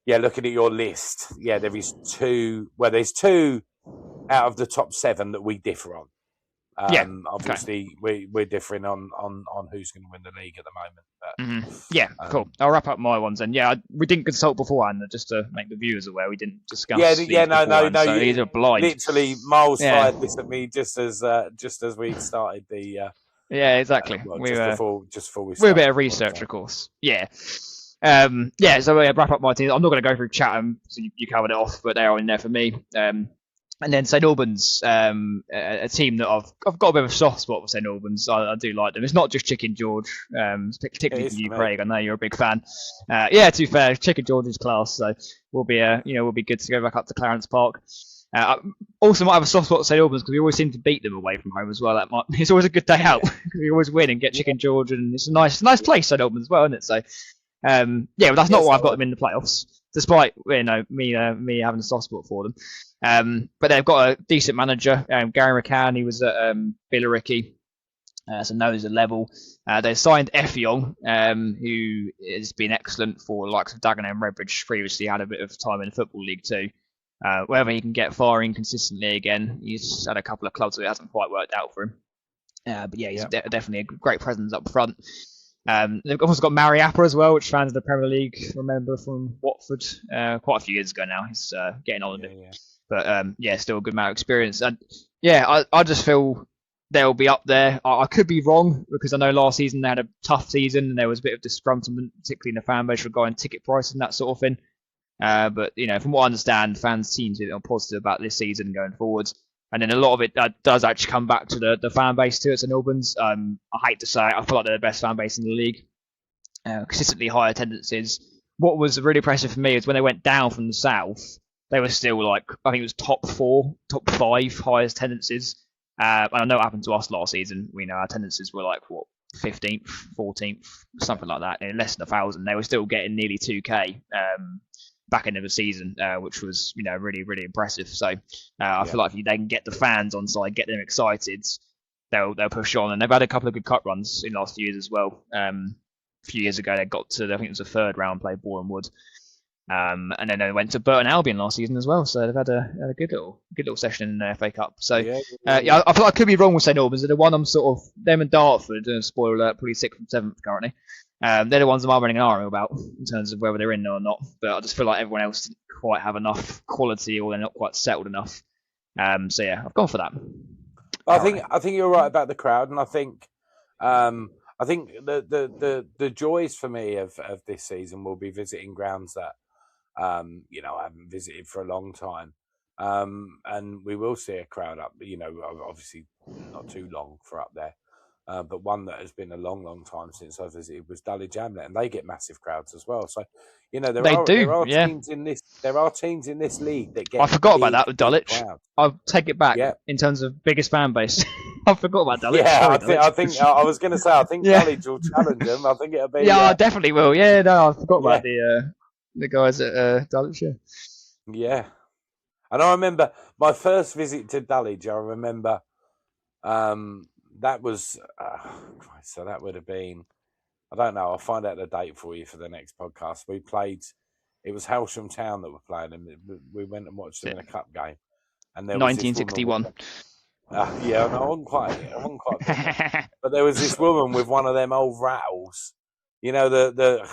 Yeah, looking at your list, there is 2. Well, there's 2 out of the top 7 that we differ on. Obviously, we're differing on who's going to win the league at the moment. But, cool. I'll wrap up my ones then. Yeah, we didn't consult beforehand, just to make the viewers aware. We didn't discuss. No. So these are blind. Literally, Miles fired this at me just as we started the. Yeah, exactly. Just before we we're a bit of research, of course. Yeah. So wrap up my team. I'm not going to go through Chatham, so you covered it off, but they're in there for me. And then St Albans, a team that I've got a bit of a soft spot for St Albans. I do like them. It's not just Chicken George, particularly for you, Craig. I know you're a big fan. To be fair, Chicken George is class, so we'll be good to go back up to Clarence Park. Also might have a soft spot for St Albans because we always seem to beat them away from home as well. It's always a good day out because we always win and get Chicken George, and it's a nice place, St Albans as well, isn't it? So but that's not why I've got them in the playoffs, despite me having a soft spot for them. But they've got a decent manager, Gary McCann. He was at Billericay, so knows the level. They signed Effiong, who has been excellent for the likes of Dagenham, Redbridge. Previously had a bit of time in the Football League too. Whether he can get firing consistently again, he's had a couple of clubs where it hasn't quite worked out for him. He's definitely a great presence up front. They've also got Mariappa as well, which fans of the Premier League remember from Watford quite a few years ago now. He's getting on a bit. Yeah. But still a good amount of experience. And I just feel they'll be up there. I could be wrong because I know last season they had a tough season and there was a bit of disgruntlement, particularly in the fan base regarding ticket price and that sort of thing. But from what I understand, fans seem to be positive about this season going forwards. And then a lot of it does actually come back to the fan base too at St Albans. I hate to say it, I feel like they're the best fan base in the league. Consistently high attendances. What was really impressive for me is when they went down from the south, they were still I think it was top 4, top 5 highest attendances. And I know it happened to us last season. We know our attendances were 15th, 14th, something like that, in less than 1,000. They were still getting nearly 2K. Back end of the season, which was really, really impressive. So I feel like if they can get the fans on side, get them excited, they'll push on. And they've had a couple of good cup runs in the last few years as well. A few years ago they got to, I think it was the 3rd round, played Boreham Wood, and then they went to Burton Albion last season as well. So they've had a good little session in the FA Cup. So I feel like I could be wrong with St Albans. They're the one I'm sort of them and Dartford. Spoiler alert, probably 6th and 7th currently. They're the ones I'm running an arm about in terms of whether they're in there or not. But I just feel like everyone else didn't quite have enough quality, or they're not quite settled enough. I've gone for that. I think you're right about the crowd, and I think I think the joys for me of this season will be visiting grounds that you know, I haven't visited for a long time. And we will see a crowd up, you know, obviously not too long for up there. But one that has been a long time since I visited was Dulwich Hamlet, and they get massive crowds as well. So, you know, there are teams in this league that get. I forgot about that with big Dulwich. crowds. I'll take it back in terms of biggest fan base. I forgot about Dulwich. Yeah, Sorry, I think I was going to say I think Dulwich will challenge them. I think it'll be. Yeah, I definitely will. Yeah, no, I forgot about the guys at Dulwich. Yeah, and I remember my first visit to Dulwich. I remember. That was, so that would have been, I don't know, I'll find out the date for you for the next podcast. We played, it was Helsham Town that were playing, and we went and watched them in a cup game. And there 1961. Yeah, no, I wasn't quite but there was this woman with one of them old rattles, you know, the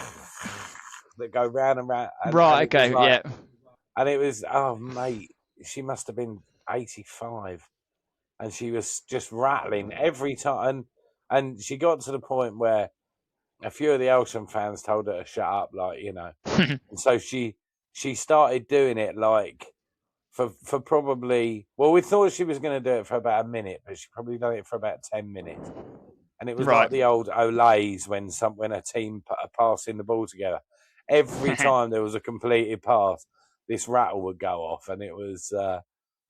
that go round and round. Right, okay, yeah. And it was, oh, mate, she must have been 85. And she was just rattling every time. And she got to the point where a few of the Elsham fans told her to shut up, like, you know. And so she started doing it, like, for probably... Well, we thought she was going to do it for about a minute, but she probably done it for about 10 minutes. And it was like the old Olays when a team put a pass in the ball together. Every time there was a completed pass, this rattle would go off. And it was...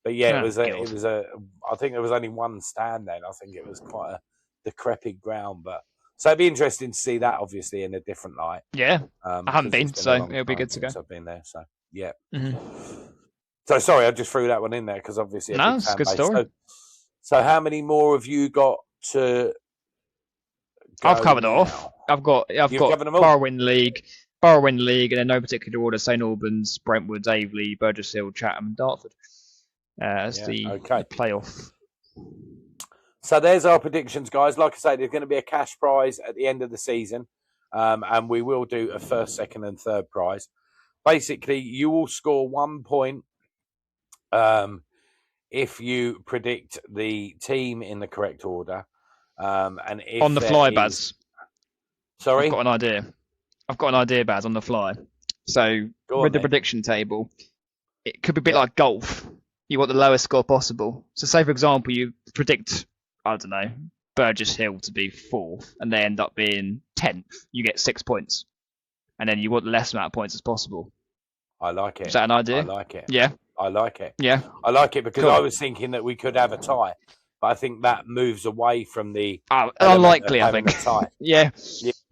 But yeah, it was a. I think there was only one stand then. I think it was quite a decrepit ground, but so it'd be interesting to see that, obviously, in a different light. Yeah, I haven't been, so it'll be good to go. I've been there, so yeah. Mm-hmm. So sorry, I just threw that one in there because obviously it's a good story. So how many more have you got to? I've covered it off. I've got Borough win league, and in no particular order: St Albans, Brentwood, Aveley, Burgess Hill, Chatham, and Dartford. As the playoff. So there's our predictions, guys. Like I say, there's going to be a cash prize at the end of the season, and we will do a first, second, and third prize. Basically, you will score 1 point if you predict the team in the correct order. And if on the fly, Baz. Sorry? I've got an idea, Baz, on the fly. So with the prediction table, it could be a bit like golf. You want the lowest score possible. So say, for example, you predict, I don't know, Burgess Hill to be 4th, and they end up being 10th. You get 6 points. And then you want the less amount of points as possible. I like it. Is that an idea? I like it. Yeah. I like it. Yeah. I like it because I was thinking that we could have a tie. But I think that moves away from the... unlikely, I think. Tie. Yeah.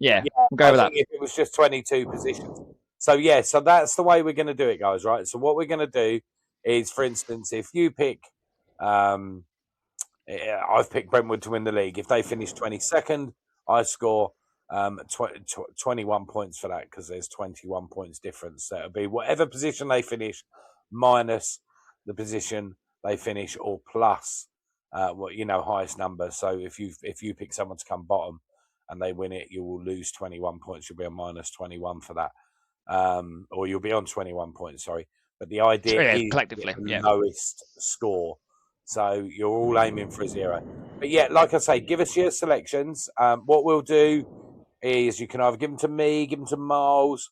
We'll go with that. If it was just 22 positions. So that's the way we're going to do it, guys, right? So what we're going to do is, for instance, if you pick, I've picked Brentwood to win the league. If they finish 22nd, I score 21 points for that because there's 21 points difference. So it'll be whatever position they finish minus the position they finish or plus highest number. So if you pick someone to come bottom and they win it, you will lose 21 points. You'll be on minus 21 for that, or you'll be on 21 points. Sorry. But the idea is collectively, the lowest score. So you're all aiming for a 0. But yeah, like I say, give us your selections. What we'll do is you can either give them to me, give them to Miles,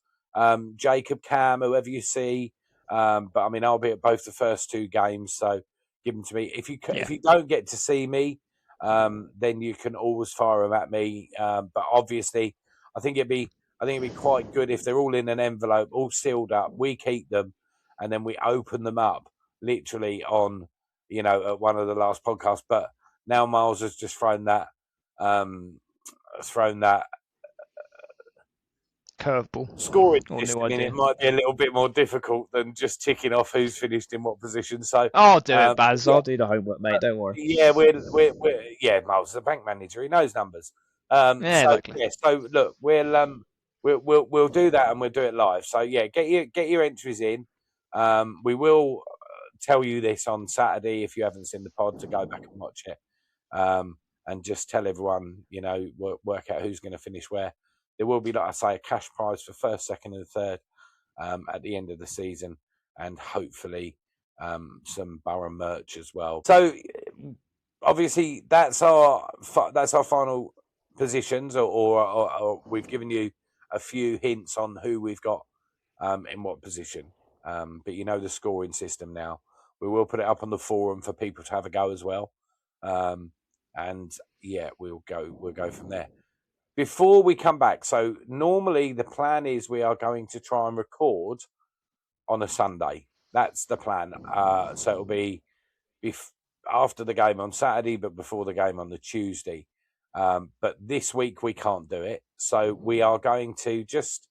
Jacob, Cam, whoever you see. But I mean, I'll be at both the first 2 games, so give them to me. If you don't get to see me, then you can always fire them at me. But obviously, I think it'd be quite good if they're all in an envelope, all sealed up. We keep them. And then we open them up literally on, at one of the last podcasts. But now Miles has just thrown that curveball scoring list. It might be a little bit more difficult than just ticking off who's finished in what position. So I'll do it, Baz. I'll do the homework, mate. Don't worry. Yeah, Miles is a bank manager. He knows numbers. So look, we'll do that and we'll do it live. So yeah, get your entries in. We will tell you this on Saturday if you haven't seen the pod to go back and watch it, and just tell everyone, work out who's going to finish where. There will be, like I say, a cash prize for first, second, and third at the end of the season, and hopefully some Borough merch as well. So obviously that's our final positions, or we've given you a few hints on who we've got in what position. But you know the scoring system now. We will put it up on the forum for people to have a go as well. And yeah, we'll go from there. Before we come back, so normally the plan is we are going to try and record on a Sunday. That's the plan. So it'll be after the game on Saturday, but before the game on the Tuesday. But this week we can't do it. So we are going to just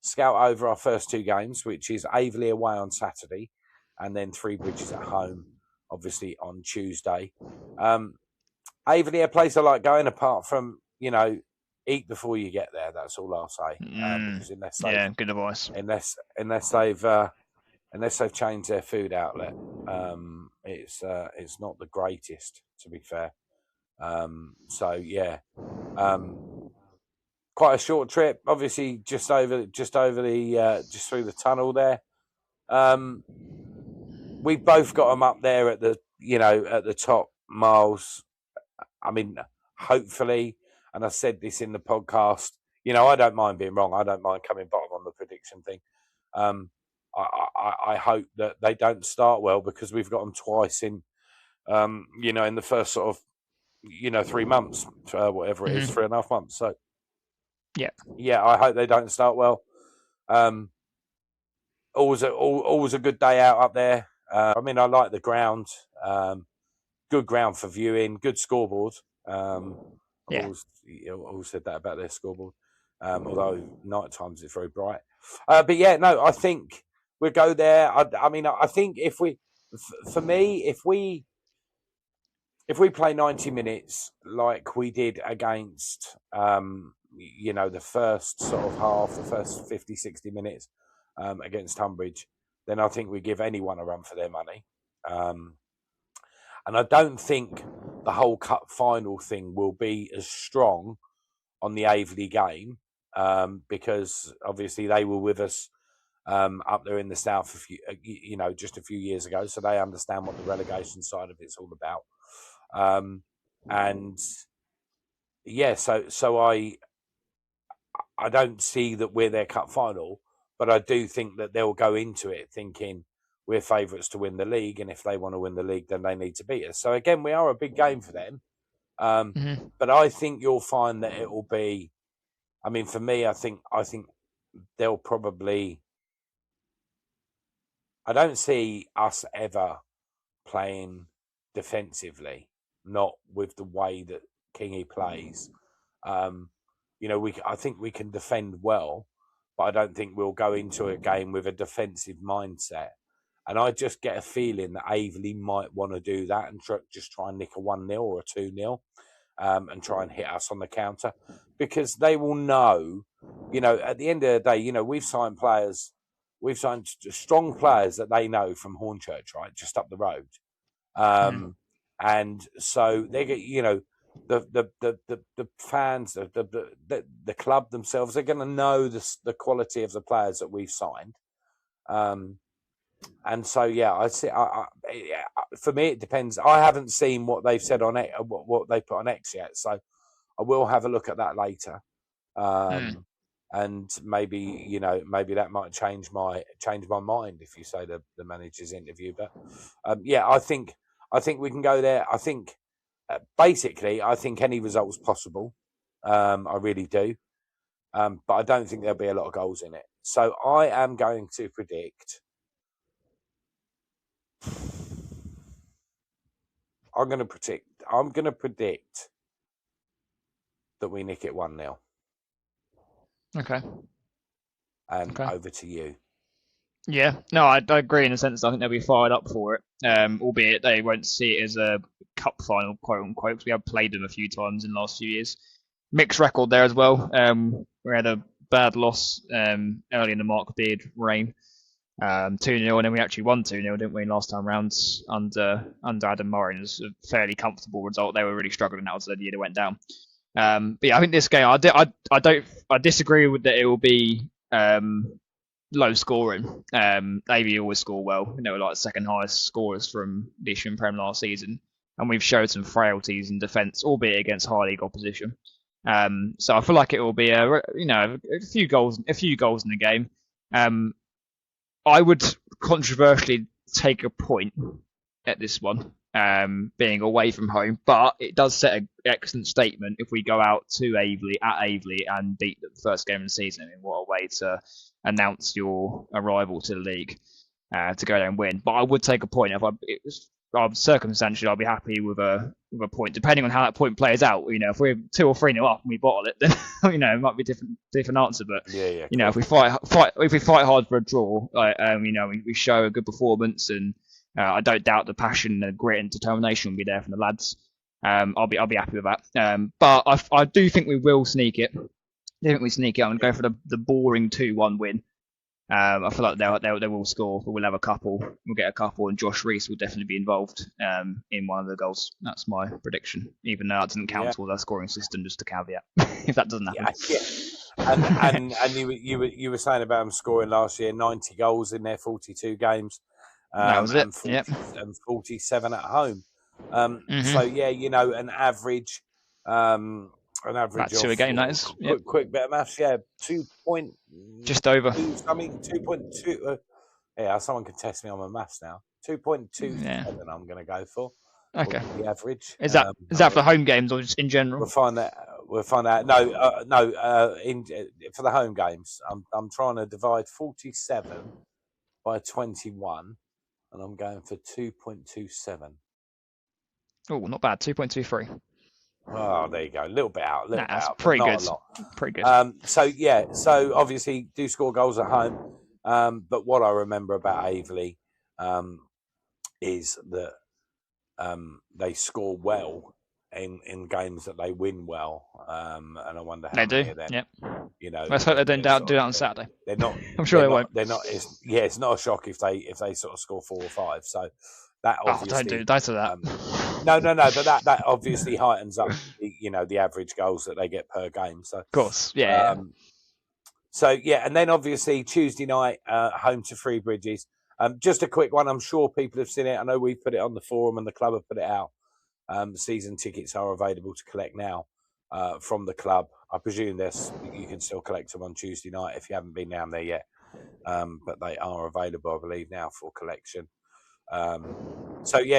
scout over our first two games, which is Averley away on Saturday and then Three Bridges at home, obviously, on Tuesday. Averley, a place I like going, apart from, eat before you get there. That's all I'll say. Because good advice. Unless they've changed their food outlet, it's not the greatest, to be fair. Quite a short trip, obviously, just through the tunnel there. We both got them up there at the top miles. I mean, hopefully, and I said this in the podcast, I don't mind being wrong. I don't mind coming bottom on the prediction thing. I hope that they don't start well, because we've got them twice in the first sort of, 3 months, whatever it is, 3.5 months. So, yeah, I hope they don't start well. Always a good day out up there. I mean, I like the ground. Good ground for viewing. Good scoreboard. Always said that about their scoreboard. Although night times it's very bright. But yeah, no, I think we'll go there. I think if we play 90 minutes like we did against, the first sort of half, the first 50, 60 minutes against Tunbridge, then I think we give anyone a run for their money. And I don't think the whole cup final thing will be as strong on the Averley game, because obviously they were with us up there in the south just a few years ago, so they understand what the relegation side of it's all about. So I don't see that we're their cup final, but I do think that they'll go into it thinking we're favourites to win the league, and if they want to win the league, then they need to beat us. So again, we are a big game for them. But I think you'll find that it will be. I mean, for me, I think they'll probably. I don't see us ever playing defensively, not with the way that Kingy plays. I think we can defend well, but I don't think we'll go into a game with a defensive mindset. And I just get a feeling that Averley might want to do that and just try and nick a 1-0 or a 2-0 and try and hit us on the counter, because they will know, at the end of the day, we've signed strong players that they know from Hornchurch, right, just up the road. And so they get, the fans, the club themselves, they're going to know the quality of the players that we've signed. And so, yeah, for me, it depends. I haven't seen what they've said on it, what they put on X yet. So I will have a look at that later. And maybe, maybe that might change my mind if you say the manager's interview. But I think we can go there. I think basically, I think any result's possible. I really do. But I don't think there'll be a lot of goals in it. So I am going to predict. I'm going to predict that we nick it 1-0. Okay. And over to you. Yeah, no, I agree in a sense. I think they'll be fired up for it, albeit they won't see it as a cup final, quote unquote, because we have played them a few times in the last few years. Mixed record there as well. We had a bad loss early in the Mark Beard reign, 2-0, and then we actually won 2-0, didn't we, last time round under Adam Murray. It was a fairly comfortable result. They were really struggling. That was the year they went down. But yeah, I think this game, I disagree with that. It will be low scoring. They always score well. They were like the second highest scorers from the Asian Prem last season, and we've showed some frailties in defence, albeit against high league opposition. So I feel like it will be a few goals in the game. I would controversially take a point at this one, being away from home, but it does set an excellent statement if we go out to Aveley and beat them first game of the season. I mean, what a way to announce your arrival to the league, to go there and win. But I would take a point circumstantially. I'll be happy with a point, depending on how that point plays out. If we're 2 or 3-0 up and we bottle it, then it might be a different answer. But Yeah. if we fight hard for a draw, we show a good performance, and I don't doubt the passion, the grit, and determination will be there from the lads. I'll be happy with that. But I do think we will sneak it. I think we sneak it. I'm going to go for the boring 2-1 win. I feel like they will score, but we'll have a couple. We'll get a couple, and Josh Reese will definitely be involved in one of the goals. That's my prediction. Even though that doesn't count toward our scoring system, just a caveat. If that doesn't happen. Yeah. And you were saying about them scoring last year, 90 goals in their 42 games. That was it. And 47 at home. Mm-hmm. So an average. About 2 a game, that is. Quick bit of maths, 2 point. Just over. 2.2. Someone can test me on my maths now. 2.27. I'm going to go for. Okay. The average. Is that for the home games or just in general? We'll find out. No. For the home games, I'm trying to divide 47 by 21, and I'm going for 2.27. Oh, not bad. 2.23. Oh, there you go. A little bit out. That's pretty good. A lot. Pretty good. So obviously do score goals at home. But what I remember about Aveley is that they score well in games that they win well. And I wonder how they do. Many of them, yep. Let's hope they don't do that on Saturday. They're not. I'm sure they won't. They're not. It's not a shock if they sort of score 4 or 5. So that obviously. Don't do that. No. But that obviously heightens up, the average goals that they get per game. So of course, yeah. And then obviously Tuesday night, home to Three Bridges. Just a quick one. I'm sure people have seen it. I know we've put it on the forum and the club have put it out. Season tickets are available to collect now from the club. I presume you can still collect them on Tuesday night if you haven't been down there yet. But they are available, I believe, now for collection.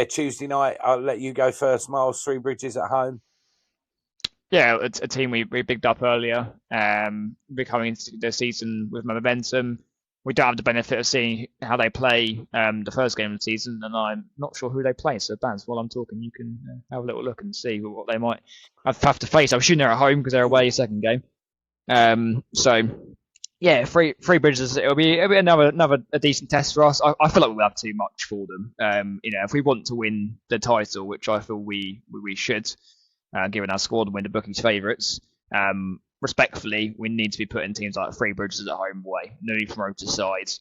Tuesday night, I'll let you go first, Miles. Three Bridges at home. Yeah, it's a team we bigged up earlier. We're coming into the season with momentum. We don't have the benefit of seeing how they play the first game of the season, and I'm not sure who they play. So, Bans, while I'm talking, you can have a little look and see what they might have to face. I'm assuming they're at home because they're away second game. Three Bridges. It'll be another decent test for us. I feel like we'll have too much for them. If we want to win the title, which I feel we should, given our squad and win the bookies' favourites. Respectfully, we need to be putting teams like Three Bridges at home away, newly promoted sides,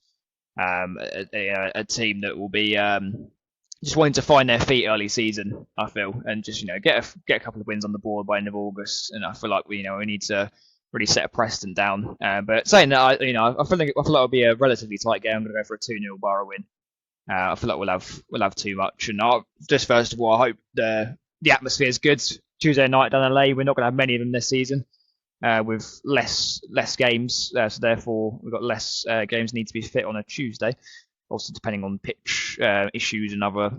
a team that will be just wanting to find their feet early season. I feel, and just get a couple of wins on the board by end of August, and I feel like we need to really set a precedent down. But saying that, I feel like it'll be a relatively tight game. I'm going to go for a 2-0 Borough win. I feel like we'll have too much, and just first of all, I hope the atmosphere is good. Tuesday night down in LA, we're not going to have many of them this season. With less games, so therefore we've got less games need to be fit on a Tuesday. Also, depending on pitch issues and other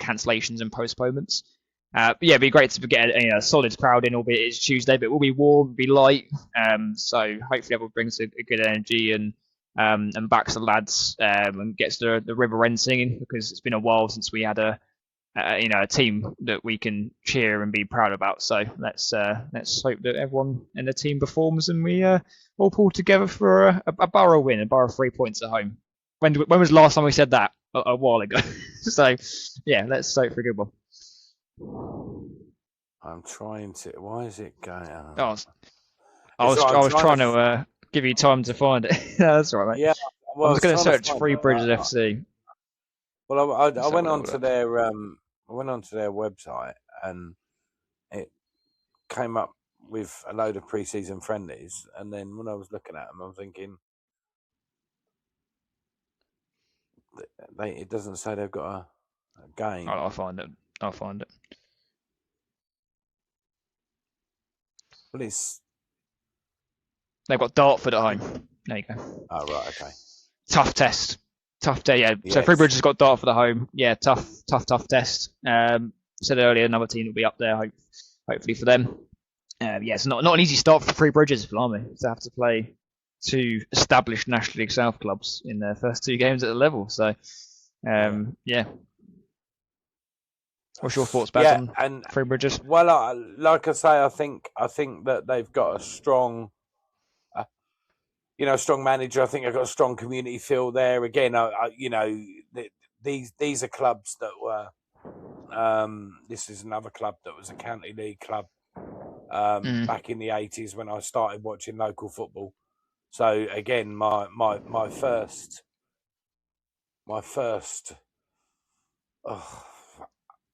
cancellations and postponements. It'd be great to get a solid crowd in, albeit it's Tuesday, but it will be warm, be light. So hopefully everyone brings a good energy and backs the lads and gets the River End singing, because it's been a while since we had a team that we can cheer and be proud about. So let's hope that everyone in the team performs and we all pull together for a Borough win, a Borough 3 points at home. When was the last time we said that? A while ago. So let's hope for a good one. I'm trying to. Why is it going? I was trying to give you time to find it. That's all right, mate. Yeah, I was going to search Three Bridges FC. Well, I went onto their website and it came up with a load of pre-season friendlies, and then when I was looking at them, I was thinking, it doesn't say they've got a game. I'll find it. Well, it's They've got Dartford at home. There you go. oh right, okay. Tough test. Tough day, yeah. So Yes. Freebridge has got Dartford at home. Yeah, tough test. Said earlier, another team will be up there, hopefully for them. Yeah, it's not an easy start for Three Bridges, blimey, to have to play two established National League South clubs in their first two games at the level. So, yeah. What's your thoughts, Baz, on and Three Bridges? well, like I say, I think that they've got a strong, strong manager. I think they've got a strong community feel there. Again, these are clubs that were. This is another club that was a county league club back in the 80s when I started watching local football. So again, my first.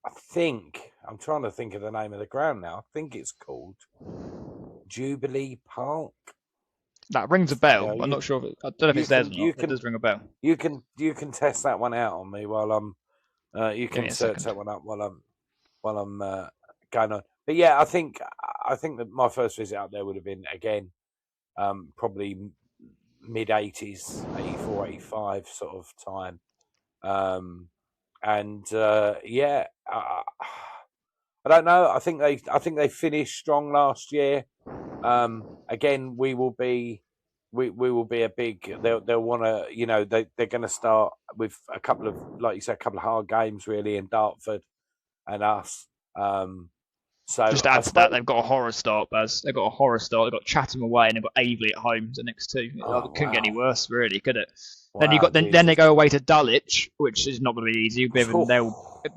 I think I'm trying to think of the name of the ground now. I think it's called Jubilee Park. That rings a bell. Yeah, I'm not sure. I don't know if it's theirs or not. It does ring a bell. You can test that one out on me while I'm. You can search that one up while I'm going on. But yeah, I think that my first visit up there would have been again, probably mid 80s, 84, 85 sort of time. Yeah, I don't know. I think they finished strong last year. Again, we will be a big. They'll want to. They're going to start with a couple of, like you said, a couple of hard games really in Dartford and us. So just to add to that, they've got a horror start, Baz. They've got a horror start. They've got Chatham away and they've got Aveley at home the next two. It couldn't get any worse, really, could it? Wow, then they go away to Dulwich, which is not going to be easy.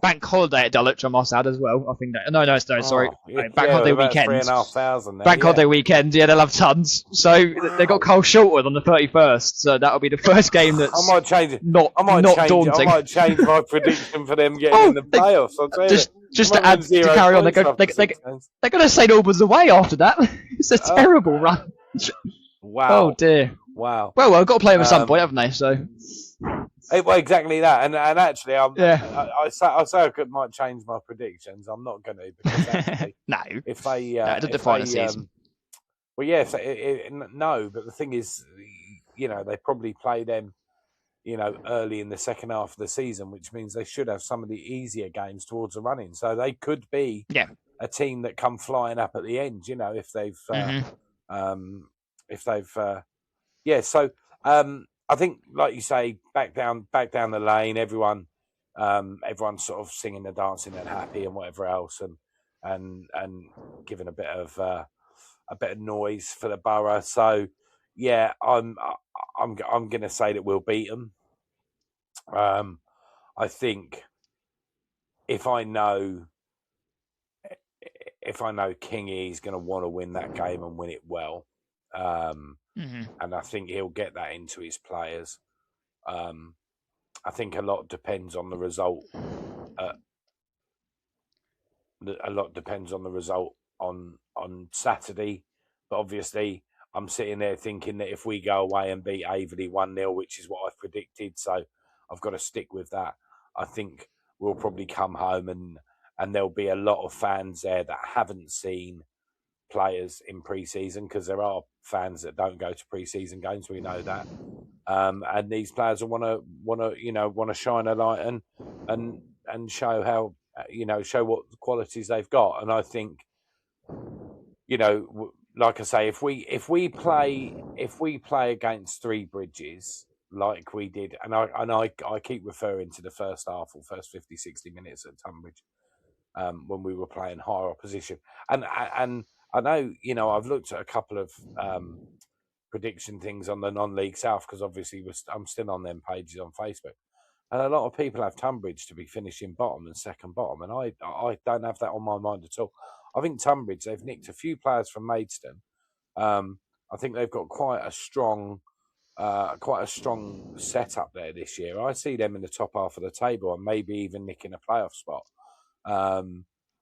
Bank holiday at Dulwich, I must add as well. I think that sorry, bank holiday weekend. 3,500. Bank holiday weekend, yeah, they'll have tons. So they've got Cole Shortwood on the 31st. So that'll be the first game that's I might change it. Not daunting. I might change my prediction for them getting in the playoffs. I'll tell you. Just to add to carry on, they're going to St Albans away after that. It's a terrible run. Wow. Oh dear. Wow. Well, I've got to play them at some point, haven't they? So. Well, exactly that, and actually, I say I might change my predictions. I'm not going to because actually, no. If they, it doesn't define the season. Well, yeah, no, but the thing is, they probably play them, early in the second half of the season, which means they should have some of the easier games towards the running. So they could be a team that come flying up at the end, if they've, So I think, like you say, back down the lane, everyone's sort of singing and dancing and happy and whatever else, and giving a bit of noise for the borough. So yeah, I'm going to say that we'll beat them. I think if I know Kingy is going to want to win that game and win it well, and I think he'll get that into his players. I think a lot depends on the result. A lot depends on the result on Saturday, but obviously I'm sitting there thinking that if we go away and beat Aveley 1-0, which is what I've predicted, so I've got to stick with that. I think we'll probably come home and there'll be a lot of fans there that haven't seen players in pre-season, because there are fans that don't go to pre-season games. We know that, and these players will want to shine a light and show how show what qualities they've got. And I think, like I say, if we play against Three Bridges like we did, and I keep referring to the first half or first 50, 60 minutes at Tunbridge, when we were playing higher opposition, and I know, I've looked at a couple of prediction things on the non-league South, because obviously I'm still on them pages on Facebook, and a lot of people have Tunbridge to be finishing bottom and second bottom, and I don't have that on my mind at all. I think Tunbridge, they've nicked a few players from Maidstone. I think they've got quite a strong setup there this year. I see them in the top half of the table and maybe even nicking a playoff spot.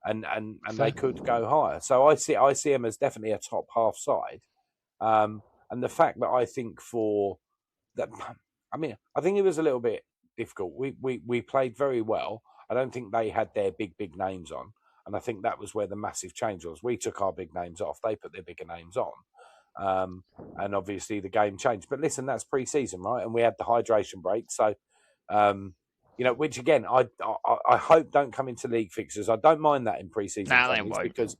And they could go higher. So I see them as definitely a top half side. And the fact that I think I think it was a little bit difficult. We played very well. I don't think they had their big names on. And I think that was where the massive change was. We took our big names off; they put their bigger names on, and obviously the game changed. But listen, that's pre-season, right? And we had the hydration break, so which again, I hope don't come into league fixtures. I don't mind that in pre-season Nah, they friendlies won't. because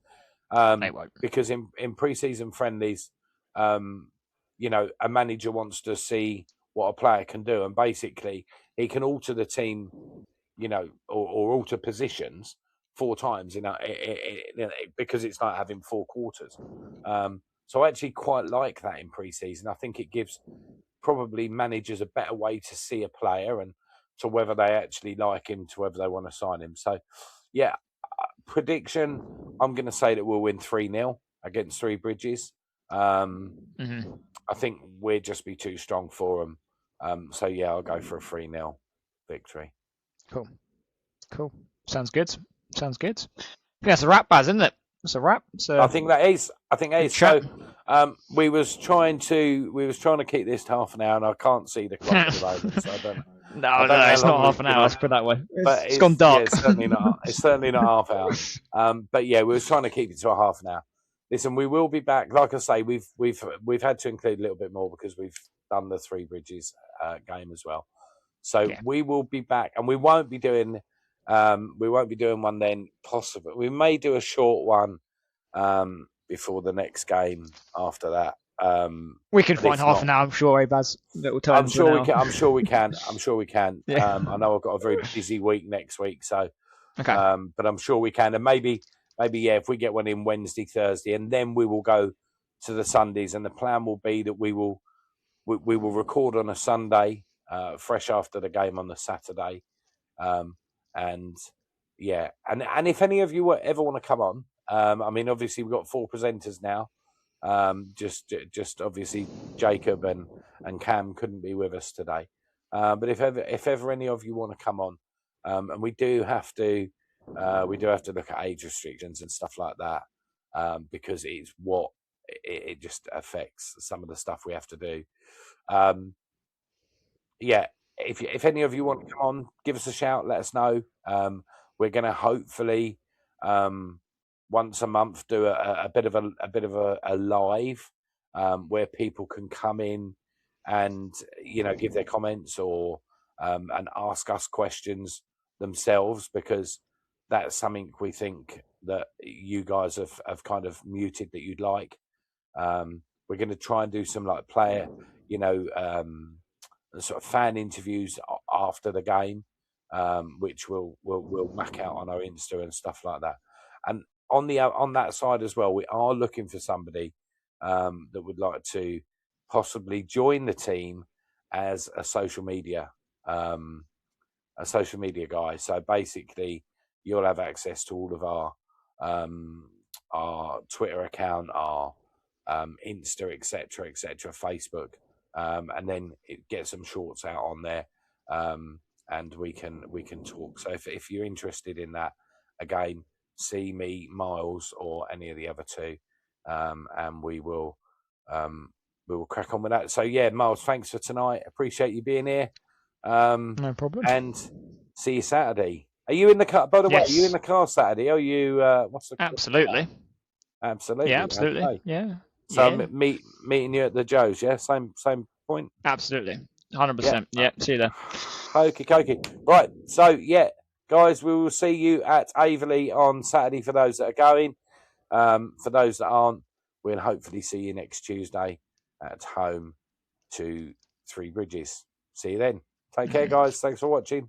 They won't. because in pre-season friendlies, a manager wants to see what a player can do, and basically he can alter the team, or alter positions 4 times because it's like having 4 quarters. So I actually quite like that in pre-season. I think it gives probably managers a better way to see a player and to whether they actually like him, to whether they want to sign him. So, yeah, prediction, I'm going to say that we'll win 3-0 against Three Bridges. I think we'll just be too strong for them. So, yeah, I'll go for a 3-0 victory. Cool. Sounds good. I think that's a wrap, Baz, isn't it? It's a wrap. I think that is. So, we was trying to keep this to half an hour, and I can't see the clock at the moment, so I don't know. No, it's not half an hour. Let's put it that way. It's gone dark. Yeah, it's certainly not. It's certainly not half hour. But yeah, we were trying to keep it to a half an hour. Listen, we will be back. Like I say, we've had to include a little bit more because we've done the Three Bridges game as well. So we will be back, and we won't be doing one then. Possibly, we may do a short one before the next game. After that, we can find half an hour. I'm sure, Baz. I'm sure we can. Yeah. I know I've got a very busy week next week, so okay. but I'm sure we can, and maybe if we get one in Wednesday, Thursday, and then we will go to the Sundays, and the plan will be that we will record on a Sunday, fresh after the game on the Saturday, and if any of you ever want to come on, I mean, obviously we've got 4 presenters now. Just obviously Jacob and Cam couldn't be with us today, but if ever any of you want to come on, and we do have to look at age restrictions and stuff like that, because it just affects some of the stuff we have to do. If any of you want to come on, give us a shout, let us know. We're going to hopefully once a month do a bit of a live where people can come in and give their comments or and ask us questions themselves, because that's something we think that you guys have kind of muted that you'd like. We're going to try and do some like player, sort of fan interviews after the game, which we'll whack out on our Insta and stuff like that. And on that side as well, we are looking for somebody that would like to possibly join the team as a social media guy. So basically, you'll have access to all of our Twitter account, our Insta, etc., Facebook, and then it gets some shorts out on there, and we can talk. So if you're interested in that, again, see me, Miles, or any of the other 2, and we will crack on with that. So yeah, Miles, thanks for tonight. Appreciate you being here. No problem. And see you Saturday. Are you in the car? By the way, are you in the car Saturday? Are you? What's the? Absolutely. Absolutely. Yeah, absolutely. Okay. Yeah. So meeting you at the Joe's, yeah? Same point? Absolutely. 100%. Yeah, see you there. Okay. Right, so, yeah, guys, we will see you at Averley on Saturday for those that are going. For those that aren't, we'll hopefully see you next Tuesday at home to Three Bridges. See you then. Take care, guys. Thanks for watching.